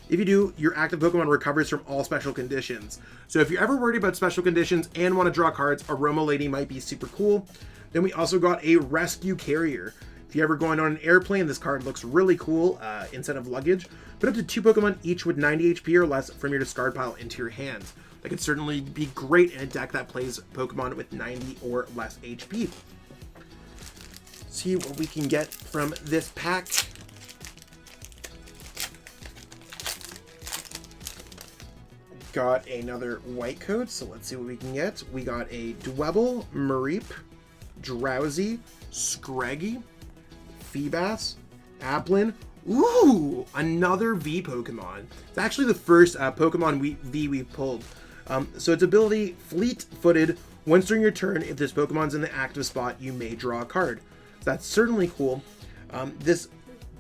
if you do, your active Pokemon recovers from all special conditions. So if you're ever worried about special conditions and want to draw cards, Aroma Lady might be super cool. Then we also got a Rescue Carrier. If you're ever going on an airplane, this card looks really cool instead of luggage. Put up to 2 Pokemon each with 90 HP or less from your discard pile into your hands. That could certainly be great in a deck that plays Pokemon with 90 or less HP. See what we can get from this pack. Got another white code, so let's see what we can get. We got a Dwebble, Mareep, Drowsy, Scraggy, Feebas, Applin. Ooh, another V Pokemon. It's actually the first Pokemon V we've pulled. So its ability, Fleet-Footed. Once during your turn, if this Pokemon's in the active spot, you may draw a card. So that's certainly cool. This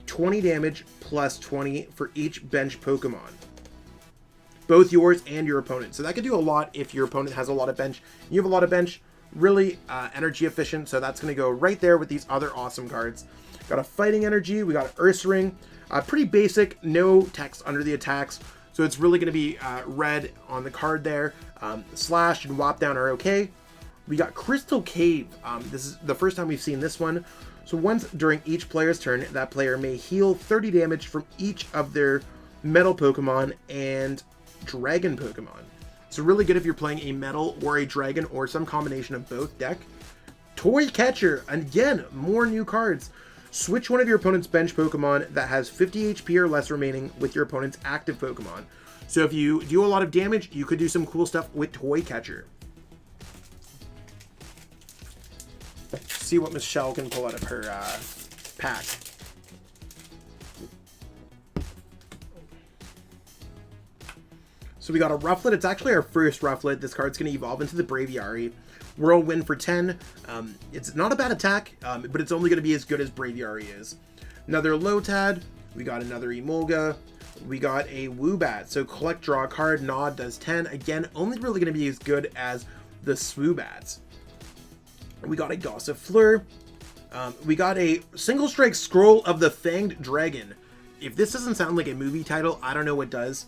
20 damage plus 20 for each bench Pokemon. Both yours and your opponent. So that could do a lot if your opponent has a lot of bench. You have a lot of bench, really energy efficient. So that's going to go right there with these other awesome cards. Got a Fighting Energy. We got an Ursaring. Pretty basic, no text under the attacks. So it's really going to be red on the card there. Slash and Whop Down are okay. We got Crystal Cave. This is the first time we've seen this one. So once during each player's turn, that player may heal 30 damage from each of their Metal Pokemon and Dragon Pokemon. So really good if you're playing a Metal or a Dragon or some combination of both deck. Toy Catcher. Again, more new cards. Switch one of your opponent's bench Pokemon that has 50 HP or less remaining with your opponent's active Pokemon. So if you do a lot of damage, you could do some cool stuff with Toy Catcher. See what Michelle can pull out of her pack. So we got a Rufflet. It's actually our first Rufflet. This card's going to evolve into the Braviary. Whirlwind for 10. It's not a bad attack, but it's only going to be as good as Braviary is. Another Lotad. We got another Emolga. We got a Woobat. So collect, draw a card. Nod does 10. Again, only really going to be as good as the Swoobats. We got a Gossifleur. We got a Single Strike Scroll of the Fanged Dragon. If this doesn't sound like a movie title, I don't know what does.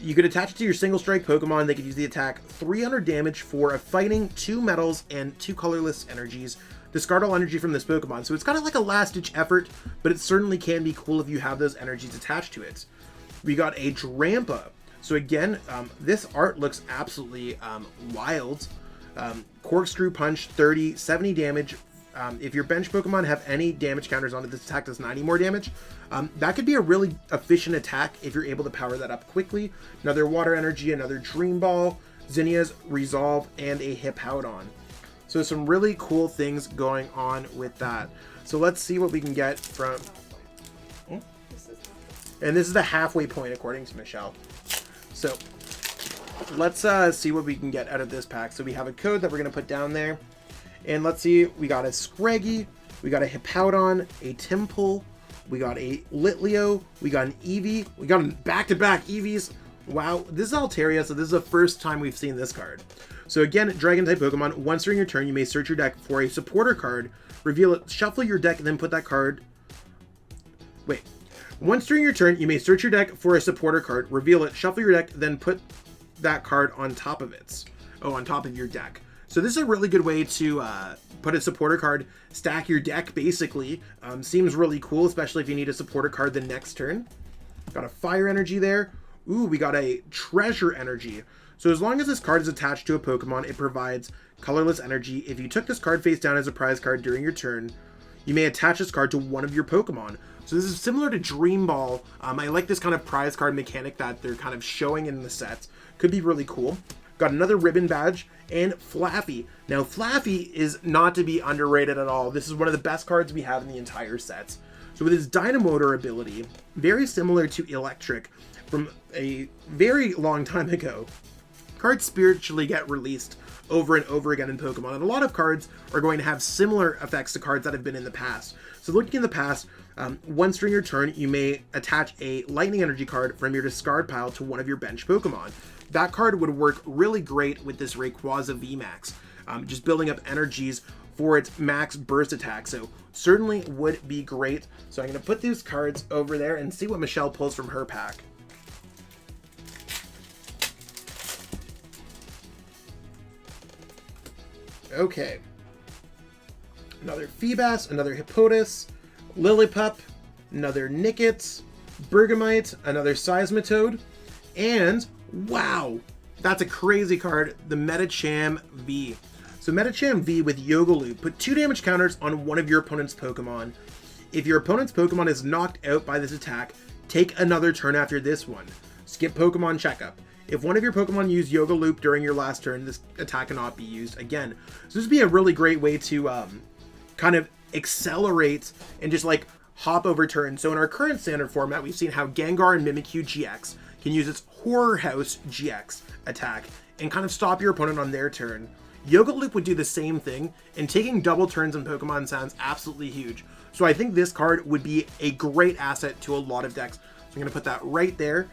You could attach it to your Single Strike Pokemon. They could use the attack 300 damage for a fighting, 2 metals, and 2 colorless energies. Discard all energy from this Pokemon. So it's kind of like a last-ditch effort, but it certainly can be cool if you have those energies attached to it. We got a Drampa. So again, this art looks absolutely wild. Corkscrew Punch, 30, 70 damage. If your bench Pokemon have any damage counters on it, this attack does 90 more damage. That could be a really efficient attack if you're able to power that up quickly. Another Water Energy, another Dream Ball, Zinnia's Resolve, and a Hippowdon. So some really cool things going on with that. So let's see what we can get from... And this is the halfway point according to Michelle. So let's see what we can get out of this pack. So we have a code that we're going to put down there. And let's see, we got a Scraggy, we got a Hippowdon, a Timple, we got a Litleo, we got an Eevee, we got back-to-back Eevees. Wow, this is Altaria, so this is the first time we've seen this card. So again, Dragon-type Pokemon, once during your turn, you may search your deck for a supporter card, reveal it, shuffle your deck, and then put that card... Wait. Once during your turn, you may search your deck for a supporter card, reveal it, shuffle your deck, then put that card on top of it. Oh, on top of your deck. So this is a really good way to put a supporter card, stack your deck, basically. Seems really cool, especially if you need a supporter card the next turn. Got a Fire Energy there. Ooh, we got a Treasure Energy. So as long as this card is attached to a Pokemon, it provides colorless energy. If you took this card face down as a prize card during your turn, you may attach this card to one of your Pokemon. So this is similar to Dream Ball. I like this kind of prize card mechanic that they're kind of showing in the sets. Could be really cool. Got another Ribbon Badge and Flaffy. Now, Flaffy is not to be underrated at all. This is one of the best cards we have in the entire set. So with his Dynamotor ability, very similar to Electric from a very long time ago, cards spiritually get released over and over again in Pokemon, and a lot of cards are going to have similar effects to cards that have been in the past. So looking in the past, once during your turn, you may attach a Lightning Energy card from your discard pile to one of your bench Pokemon. That card would work really great with this Rayquaza VMAX, just building up energies for its max burst attack, so certainly would be great. So I'm going to put these cards over there and see what Michelle pulls from her pack. Okay. Another Feebas, another Hippotas, Lillipup, another Nickit, Bergamite, another Seismitoad, and wow, that's a crazy card, the Medicham V. So Medicham V with Yoga Loop, put 2 damage counters on one of your opponent's Pokemon. If your opponent's Pokemon is knocked out by this attack, take another turn after this one. Skip Pokemon Checkup. If one of your Pokemon use Yoga Loop during your last turn, this attack cannot be used again. So this would be a really great way to kind of accelerate and just like hop over turns. So in our current standard format, we've seen how Gengar and Mimikyu GX can use its Horror House GX attack and kind of stop your opponent on their turn. Yoga Loop would do the same thing, and taking double turns in Pokemon sounds absolutely huge. So I think this card would be a great asset to a lot of decks. So I'm going to put that right there.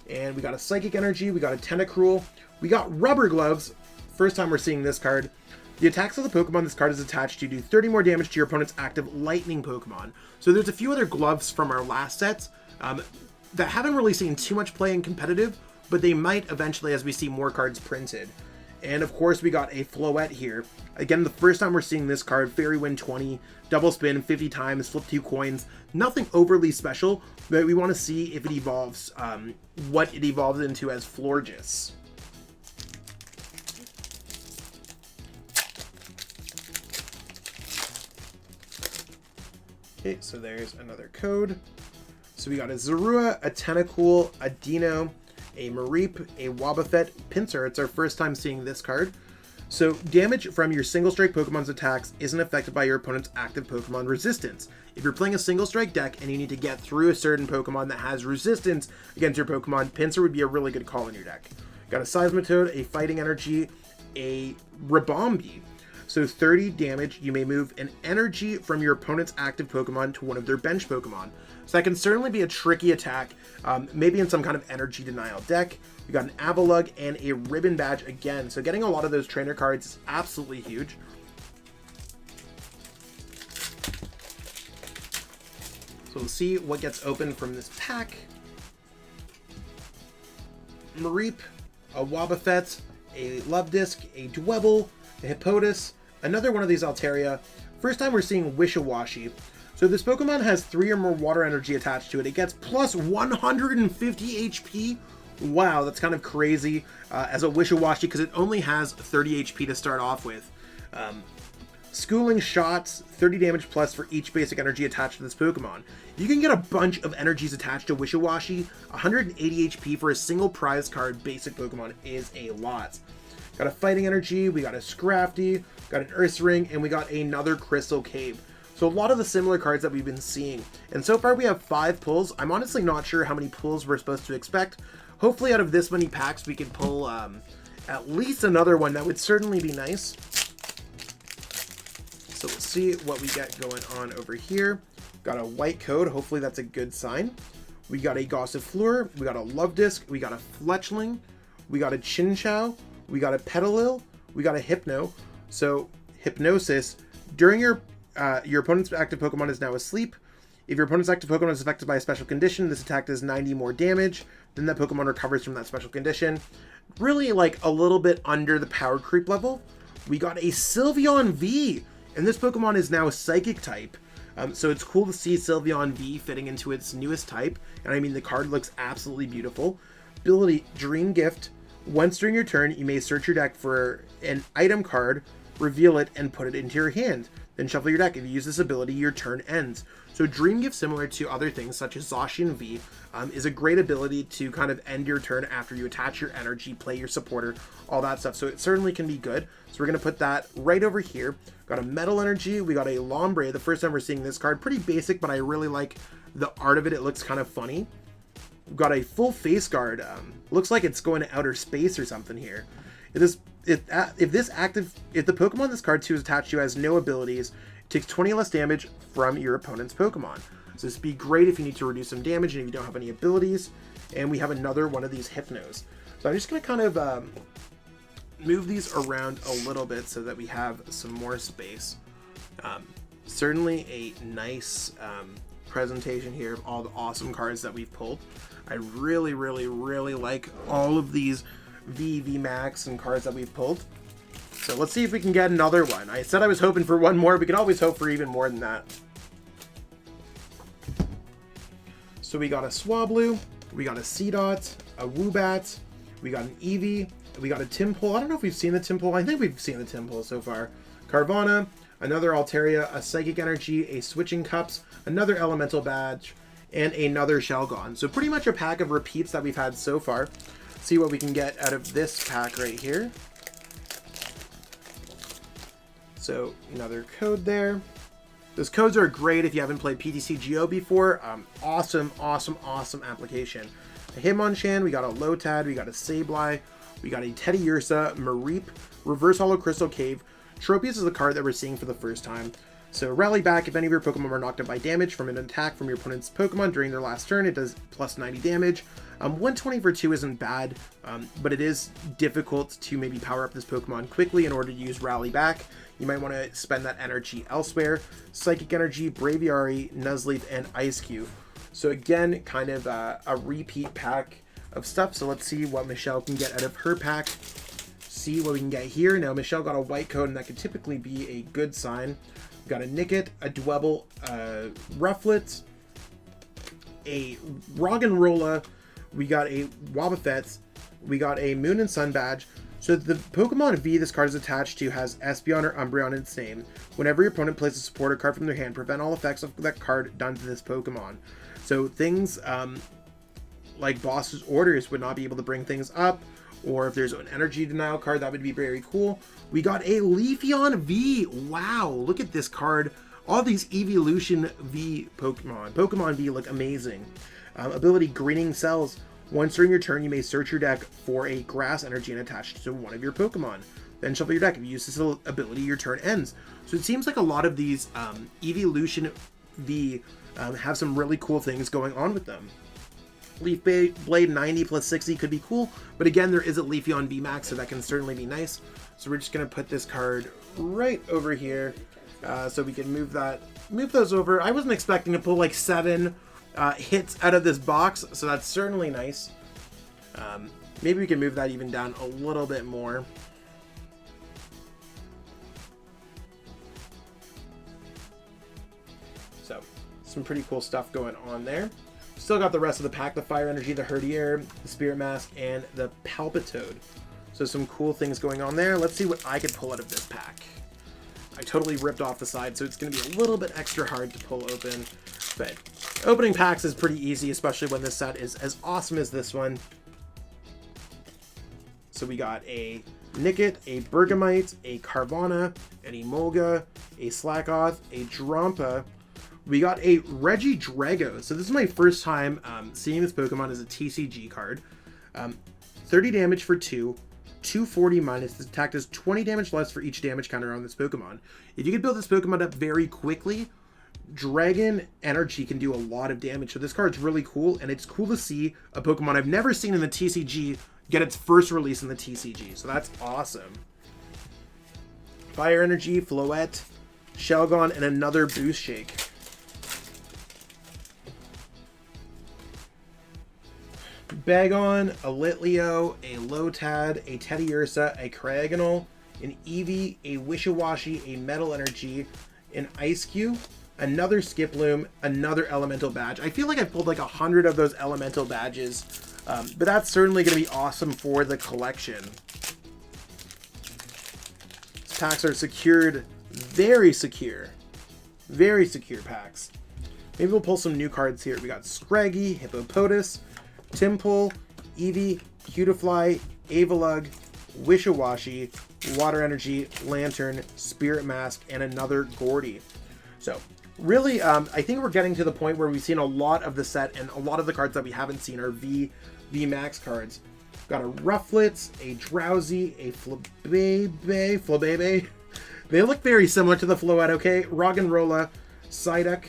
And we got a Psychic Energy, we got a Tentacruel, we got Rubber Gloves. First time we're seeing this card. The attacks of the Pokemon this card is attached to do 30 more damage to your opponent's active Lightning Pokemon. So there's a few other gloves from our last sets that haven't really seen too much play in competitive, but they might eventually as we see more cards printed. And of course we got a Floette here. Again, the first time we're seeing this card, Fairy Wind 20, double spin 50 times, flip 2 coins. Nothing overly special, but we want to see if it evolves, what it evolves into as Florges. Okay, so there's another code. So we got a Zorua, a Tentacool, a Dino, a Mareep, a Wobbuffet, Pinsir. It's our first time seeing this card. So damage from your single strike Pokemon's attacks isn't affected by your opponent's active Pokemon resistance. If you're playing a single strike deck and you need to get through a certain Pokemon that has resistance against your Pokemon, Pinsir would be a really good call in your deck. Got a Seismitoad, a Fighting Energy, a Ribombee. So 30 damage, you may move an energy from your opponent's active Pokemon to one of their bench Pokemon. So that can certainly be a tricky attack, maybe in some kind of energy denial deck. We got an Avalugg and a Ribbon Badge again. So getting a lot of those trainer cards is absolutely huge. So we'll see what gets open from this pack. Mareep, a Wobbuffet, a Luvdisc, a Dwebble, a Hippopotas, another one of these Altaria. First time we're seeing Wishiwashi. So this Pokemon has 3 or more water energy attached to it. It gets plus 150 HP. Wow, that's kind of crazy as a Wishiwashi because it only has 30 HP to start off with. Schooling Shots, 30 damage plus for each basic energy attached to this Pokemon. You can get a bunch of energies attached to Wishiwashi. 180 HP for a single prize card basic Pokemon is a lot. Got a Fighting Energy, we got a Scrafty, got an Ursaring, and we got another Crystal Cave. So a lot of the similar cards that we've been seeing. And so far we have 5 pulls. I'm honestly not sure how many pulls we're supposed to expect. Hopefully out of this many packs we can pull at least another one. That would certainly be nice. So we'll see what we get going on over here. Got a white code. Hopefully that's a good sign. We got a Gossifleur. We got a Luvdisc. We got a Fletchling. We got a Chinchou. We got a Petalil. We got a Hypno. So Hypnosis. During your opponent's active Pokemon is now asleep. If your opponent's active Pokemon is affected by a special condition, this attack does 90 more damage. Then that Pokemon recovers from that special condition. Really like a little bit under the power creep level. We got a Sylveon V. And this Pokemon is now a Psychic type. So it's cool to see Sylveon V fitting into its newest type. And I mean, the card looks absolutely beautiful. Ability, Dream Gift. Once during your turn, you may search your deck for an item card, reveal it, and put it into your hand. Then shuffle your deck. If you use this ability, your turn ends. So Dream Gift, similar to other things such as Zacian V, is a great ability to kind of end your turn after you attach your energy, play your supporter, all that stuff. So it certainly can be good. So we're going to put that right over here. Got a Metal Energy. We got a Lombre. The first time we're seeing this card. Pretty basic, but I really like the art of it. It looks kind of funny. We've got a full Face Guard. Looks like it's going to outer space or something here. If the Pokemon this card 2 is attached to has no abilities, it takes 20 less damage from your opponent's Pokemon. So this would be great if you need to reduce some damage and if you don't have any abilities. And we have another one of these Hypnos. So I'm just going to kind of move these around a little bit so that we have some more space. Certainly a nice presentation here of all the awesome cards that we've pulled. I really, really, really like all of these VMAX and cards that we've pulled. So let's see if we can get another one. I said I was hoping for one more. We can always hope for even more than that. So we got a Swablu, we got a Seedot, a Woobat, we got an Eevee, we got a Tympole. I don't know if we've seen the Tympole. I think we've seen the Tympole so far. Carvana, another Altaria, a Psychic Energy, a Switching Cups, another Elemental Badge, and another Shelgon. So pretty much a pack of repeats that we've had so far. See what we can get out of this pack right here. So another code there. Those codes are great if you haven't played PTCGO before. Awesome, awesome, awesome application. A Hitmonchan, we got a Lotad, we got a Sableye, we got a Teddiursa, Mareep, Reverse Hollow Crystal Cave. Tropius is a card that we're seeing for the first time. So rally back if any of your Pokemon are knocked out by damage from an attack from your opponent's Pokemon during their last turn. It does plus 90 damage. 120 for 2 isn't bad, but it is difficult to maybe power up this Pokemon quickly in order to use rally back. You might want to spend that energy elsewhere. Psychic Energy, Braviary, Nuzleaf, and Ice Cube. So again, kind of a repeat pack of stuff. So let's see what Michelle can get out of her pack. See what we can get here. Now Michelle got a white code, and that could typically be a good sign. We got a Nickit, a Dwebble, a Rufflet, a Roggenrola. We got a Wobbuffet. We got a Moon and Sun badge. So the Pokemon V this card is attached to has Espeon or Umbreon in its name. Whenever your opponent plays a supporter card from their hand, prevent all effects of that card done to this Pokemon. So things like Boss's Orders would not be able to bring things up, or if there's an energy denial card, that would be very cool. We got a Leafeon V. Wow, look at this card. All these Evolution V Pokemon. Pokemon V look amazing. Ability Greening Cells. Once during your turn, you may search your deck for a grass energy and attach it to one of your Pokemon. Then shuffle your deck. If you use this ability, your turn ends. So it seems like a lot of these Evolution V have some really cool things going on with them. Leaf Blade 90 plus 60 could be cool, but again, there is a Leafeon V Max, so that can certainly be nice. So we're just going to put this card right over here so we can move those over. I wasn't expecting to pull like 7 hits out of this box, so that's certainly nice. Maybe we can move that even down a little bit more. So some pretty cool stuff going on there. Still got the rest of the pack, the Fire Energy, the Herdier, the Spirit Mask, and the Palpitoad. So some cool things going on there. Let's see what I could pull out of this pack. I totally ripped off the side, so it's going to be a little bit extra hard to pull open. But opening packs is pretty easy, especially when this set is as awesome as this one. So we got a Nickit, a Bergamite, a Carvana, an Emolga, a Slackoth, a Drampa. We got a Regidrago. So this is my first time seeing this Pokemon as a TCG card. 30 damage for 2, 240 minus. This attack does 20 damage less for each damage counter on this Pokemon. If you could build this Pokemon up very quickly, Dragon Energy can do a lot of damage. So this card's really cool, and it's cool to see a Pokemon I've never seen in the TCG get its first release in the TCG. So that's awesome. Fire Energy, Floette, Shelgon, and another Boost Shake. Bagon, a Litleo, a Lotad, a Teddiursa, a Cryogonal, an Eevee, a Wishiwashi, a Metal Energy, an Ice Cube, another Skiploom, another Elemental Badge. I feel like I pulled like 100 of those Elemental Badges, but that's certainly going to be awesome for the collection. These packs are secured, very secure packs. Maybe we'll pull some new cards here. We got Scraggy, Hippopotas, Timple, Eevee, Cutiefly, Avalugg, Wishiwashi, Water Energy, Lantern, Spirit Mask, and another Gordy. So really, I think we're getting to the point where we've seen a lot of the set, and a lot of the cards that we haven't seen are V Max cards. Got a Rufflet, a Drowsy, a Flabebe. They look very similar to the Floette, okay? Roggenrola, Psyduck.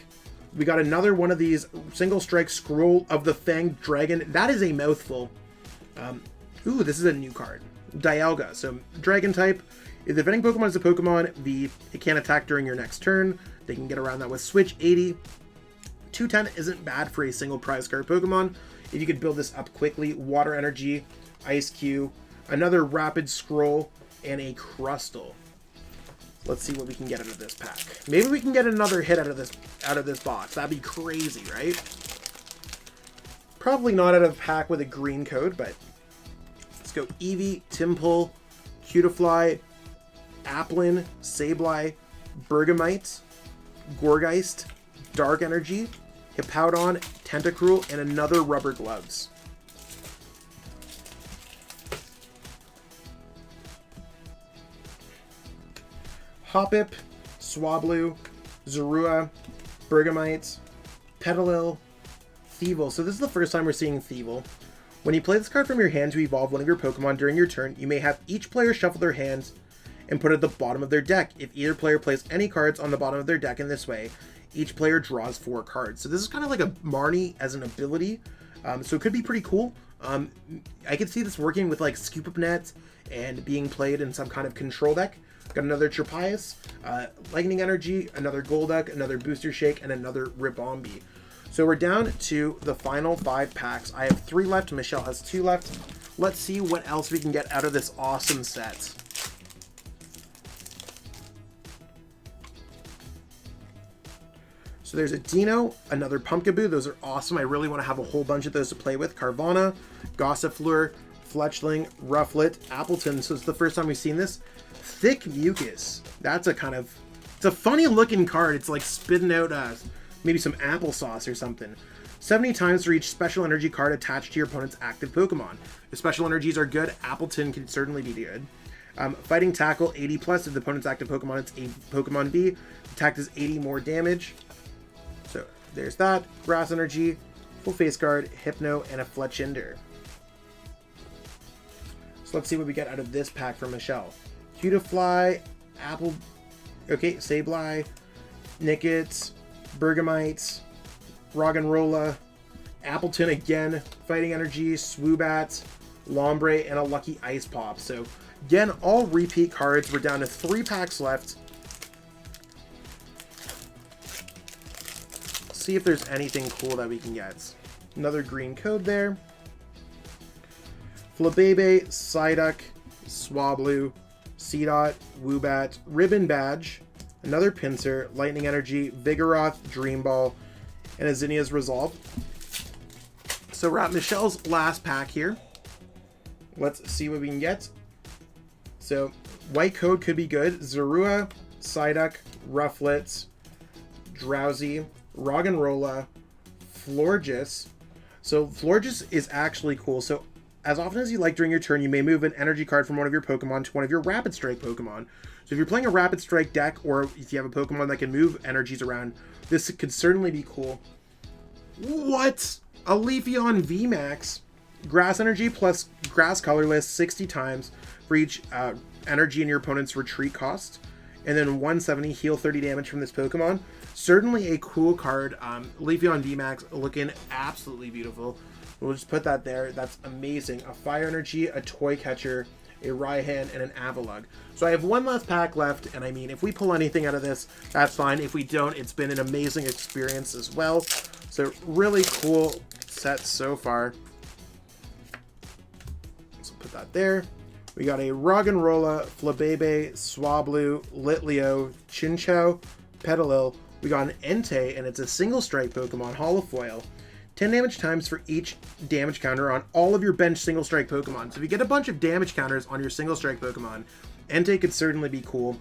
We got another one of these single strike Scroll of the Fanged Dragon. That is a mouthful. Ooh, this is a new card. Dialga. So Dragon type. If the defending Pokemon is a Pokemon V, it can't attack during your next turn. They can get around that with Switch 80. 210 isn't bad for a single prize card Pokemon. If you could build this up quickly, Water Energy, Ice Cube, another Rapid Scroll, and a Crustle. Let's see what we can get out of this pack. Maybe we can get another hit out of this box. That'd be crazy, right? Probably not out of a pack with a green code, but let's go Eevee, Timple, Cutiefly, Applin, Sableye, Bergamite, Gourgeist, Dark Energy, Hippowdon, Tentacruel, and another Rubber Gloves. Hoppip, Swablu, Zorua, Bergamite, Petalil, Thievul. So this is the first time we're seeing Thievul. When you play this card from your hand to evolve one of your Pokemon during your turn, you may have each player shuffle their hands and put it at the bottom of their deck. If either player plays any cards on the bottom of their deck in this way, each player draws 4 cards. So this is kind of like a Marnie as an ability. So it could be pretty cool. I could see this working with like Scoop Up Nets and being played in some kind of control deck. Got another Tropius, Lightning Energy, another Golduck, another Booster Shake, and another Ribombee. So we're down to the final 5 packs. I have 3 left. Michelle has 2 left. Let's see what else we can get out of this awesome set. So there's a Dino, another Pumpkaboo. Those are awesome. I really want to have a whole bunch of those to play with. Carvana, Gossifleur, Fletchling, Rufflet, Appleton. So it's the first time we've seen this. Thick Mucus. That's a kind of... It's a funny looking card. It's like spitting out maybe some applesauce or something. 70 times for each special energy card attached to your opponent's active Pokemon. If special energies are good, Appleton can certainly be good. Fighting Tackle, 80 plus. If the opponent's active Pokemon, it's a Pokemon B. Attack does 80 more damage. So there's that. Grass Energy, full face guard, Hypno, and a Fletchinder. So let's see what we get out of this pack from Michelle. Cutiefly, Apple... Okay, Sableye, Nickets, Bergamites, Roggenrola, Appleton again, Fighting Energy, Swoobat, Lombre, and a Lucky Ice Pop. So again, all repeat cards. We're down to 3 packs left. See if there's anything cool that we can get. Another green code there. Flabebe, Psyduck, Swablu, Seedot, Woobat, Ribbon Badge, another Pinsir, Lightning Energy, Vigoroth, Dream Ball, and a Zinnia's Resolve. So we're at Michelle's last pack here. Let's see what we can get. So white code could be good. Zorua, Psyduck, Rufflet, Drowsy, Roggenrola, Florges. So Florges is actually cool. So as often as you like during your turn, you may move an energy card from one of your Pokemon to one of your Rapid Strike Pokemon. So if you're playing a Rapid Strike deck, or if you have a Pokemon that can move energies around, this could certainly be cool. What? A Leafeon VMAX. Grass Energy plus Grass Colorless 60 times for each energy in your opponent's retreat cost. And then 170, heal 30 damage from this Pokemon. Certainly a cool card. Leafeon VMAX looking absolutely beautiful. We'll just put that there. That's amazing. A Fire Energy, a Toy Catcher, a Raihan, and an Avalugg. So I have one last pack left, and I mean, if we pull anything out of this, that's fine. If we don't, it's been an amazing experience as well. So really cool set so far. So put that there. We got a Roggenrola, Flabebe, Swablu, Litleo, Chinchou, Petalil. We got an Entei, and it's a single strike Pokemon, Holofoil. 10 damage times for each damage counter on all of your bench single strike Pokemon. So if you get a bunch of damage counters on your single strike Pokemon, Entei could certainly be cool.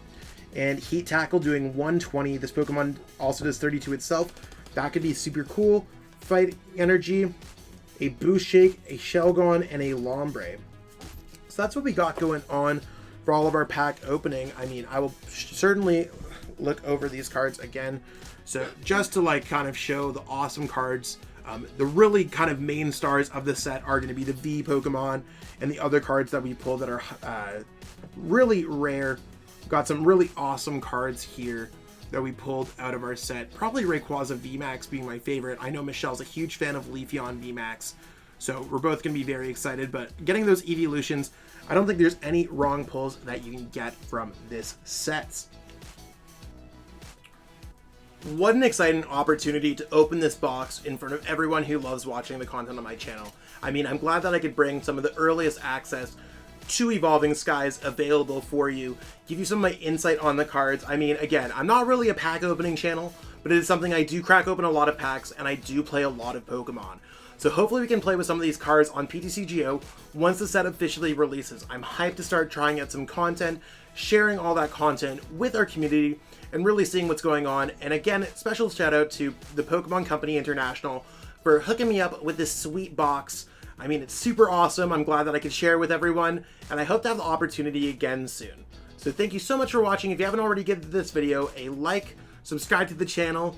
And Heat Tackle doing 120. This Pokemon also does 32 itself. That could be super cool. Fight Energy, a Boost Shake, a Shelgon, and a Lombre. So that's what we got going on for all of our pack opening. I mean, I will certainly look over these cards again. So just to like kind of show the awesome cards. The really kind of main stars of the set are going to be the V Pokemon and the other cards that we pulled that are really rare. Got some really awesome cards here that we pulled out of our set. Probably Rayquaza VMAX being my favorite. I know Michelle's a huge fan of Leafeon VMAX, so we're both going to be very excited. But getting those evolutions, I don't think there's any wrong pulls that you can get from this set. What an exciting opportunity to open this box in front of everyone who loves watching the content on my channel. I mean, I'm glad that I could bring some of the earliest access to Evolving Skies available for you, give you some of my insight on the cards. I mean, again, I'm not really a pack opening channel, but it is something I do crack open a lot of packs, and I do play a lot of Pokemon. So hopefully we can play with some of these cards on PTCGO once the set officially releases. I'm hyped to start trying out some content, sharing all that content with our community, and really seeing what's going on. And again, special shout out to the Pokemon Company International for hooking me up with this sweet box. I mean, it's super awesome. I'm glad that I could share it with everyone, and I hope to have the opportunity again soon. So thank you so much for watching. If you haven't already, give this video a like, subscribe to the channel,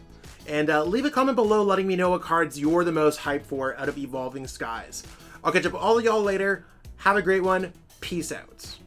and leave a comment below letting me know what cards you're the most hyped for out of Evolving Skies. I'll catch up with all of y'all later. Have a great one. Peace out.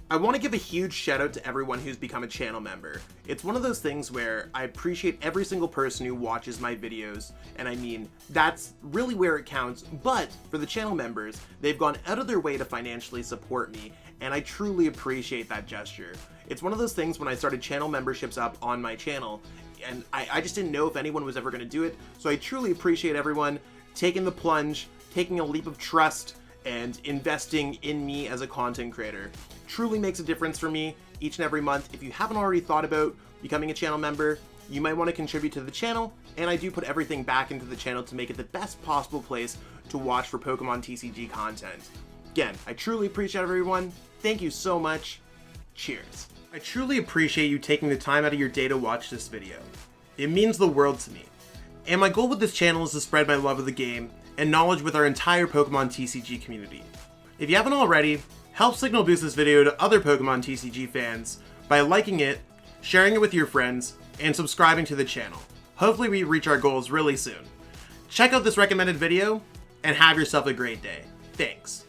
I want to give a huge shout out to everyone who's become a channel member. It's one of those things where I appreciate every single person who watches my videos, and I mean, that's really where it counts, but for the channel members, they've gone out of their way to financially support me, and I truly appreciate that gesture. It's one of those things when I started channel memberships up on my channel, and I just didn't know if anyone was ever going to do it, so I truly appreciate everyone taking the plunge, taking a leap of trust, and investing in me as a content creator. Truly makes a difference for me each and every month. If you haven't already thought about becoming a channel member, you might want to contribute to the channel, and I do put everything back into the channel to make it the best possible place to watch for Pokemon TCG content. Again, I truly appreciate everyone. Thank you so much. Cheers. I truly appreciate you taking the time out of your day to watch this video. It means the world to me. And my goal with this channel is to spread my love of the game and knowledge with our entire Pokemon TCG community. If you haven't already, help signal boost this video to other Pokemon TCG fans by liking it, sharing it with your friends, and subscribing to the channel. Hopefully we reach our goals really soon. Check out this recommended video, and have yourself a great day. Thanks.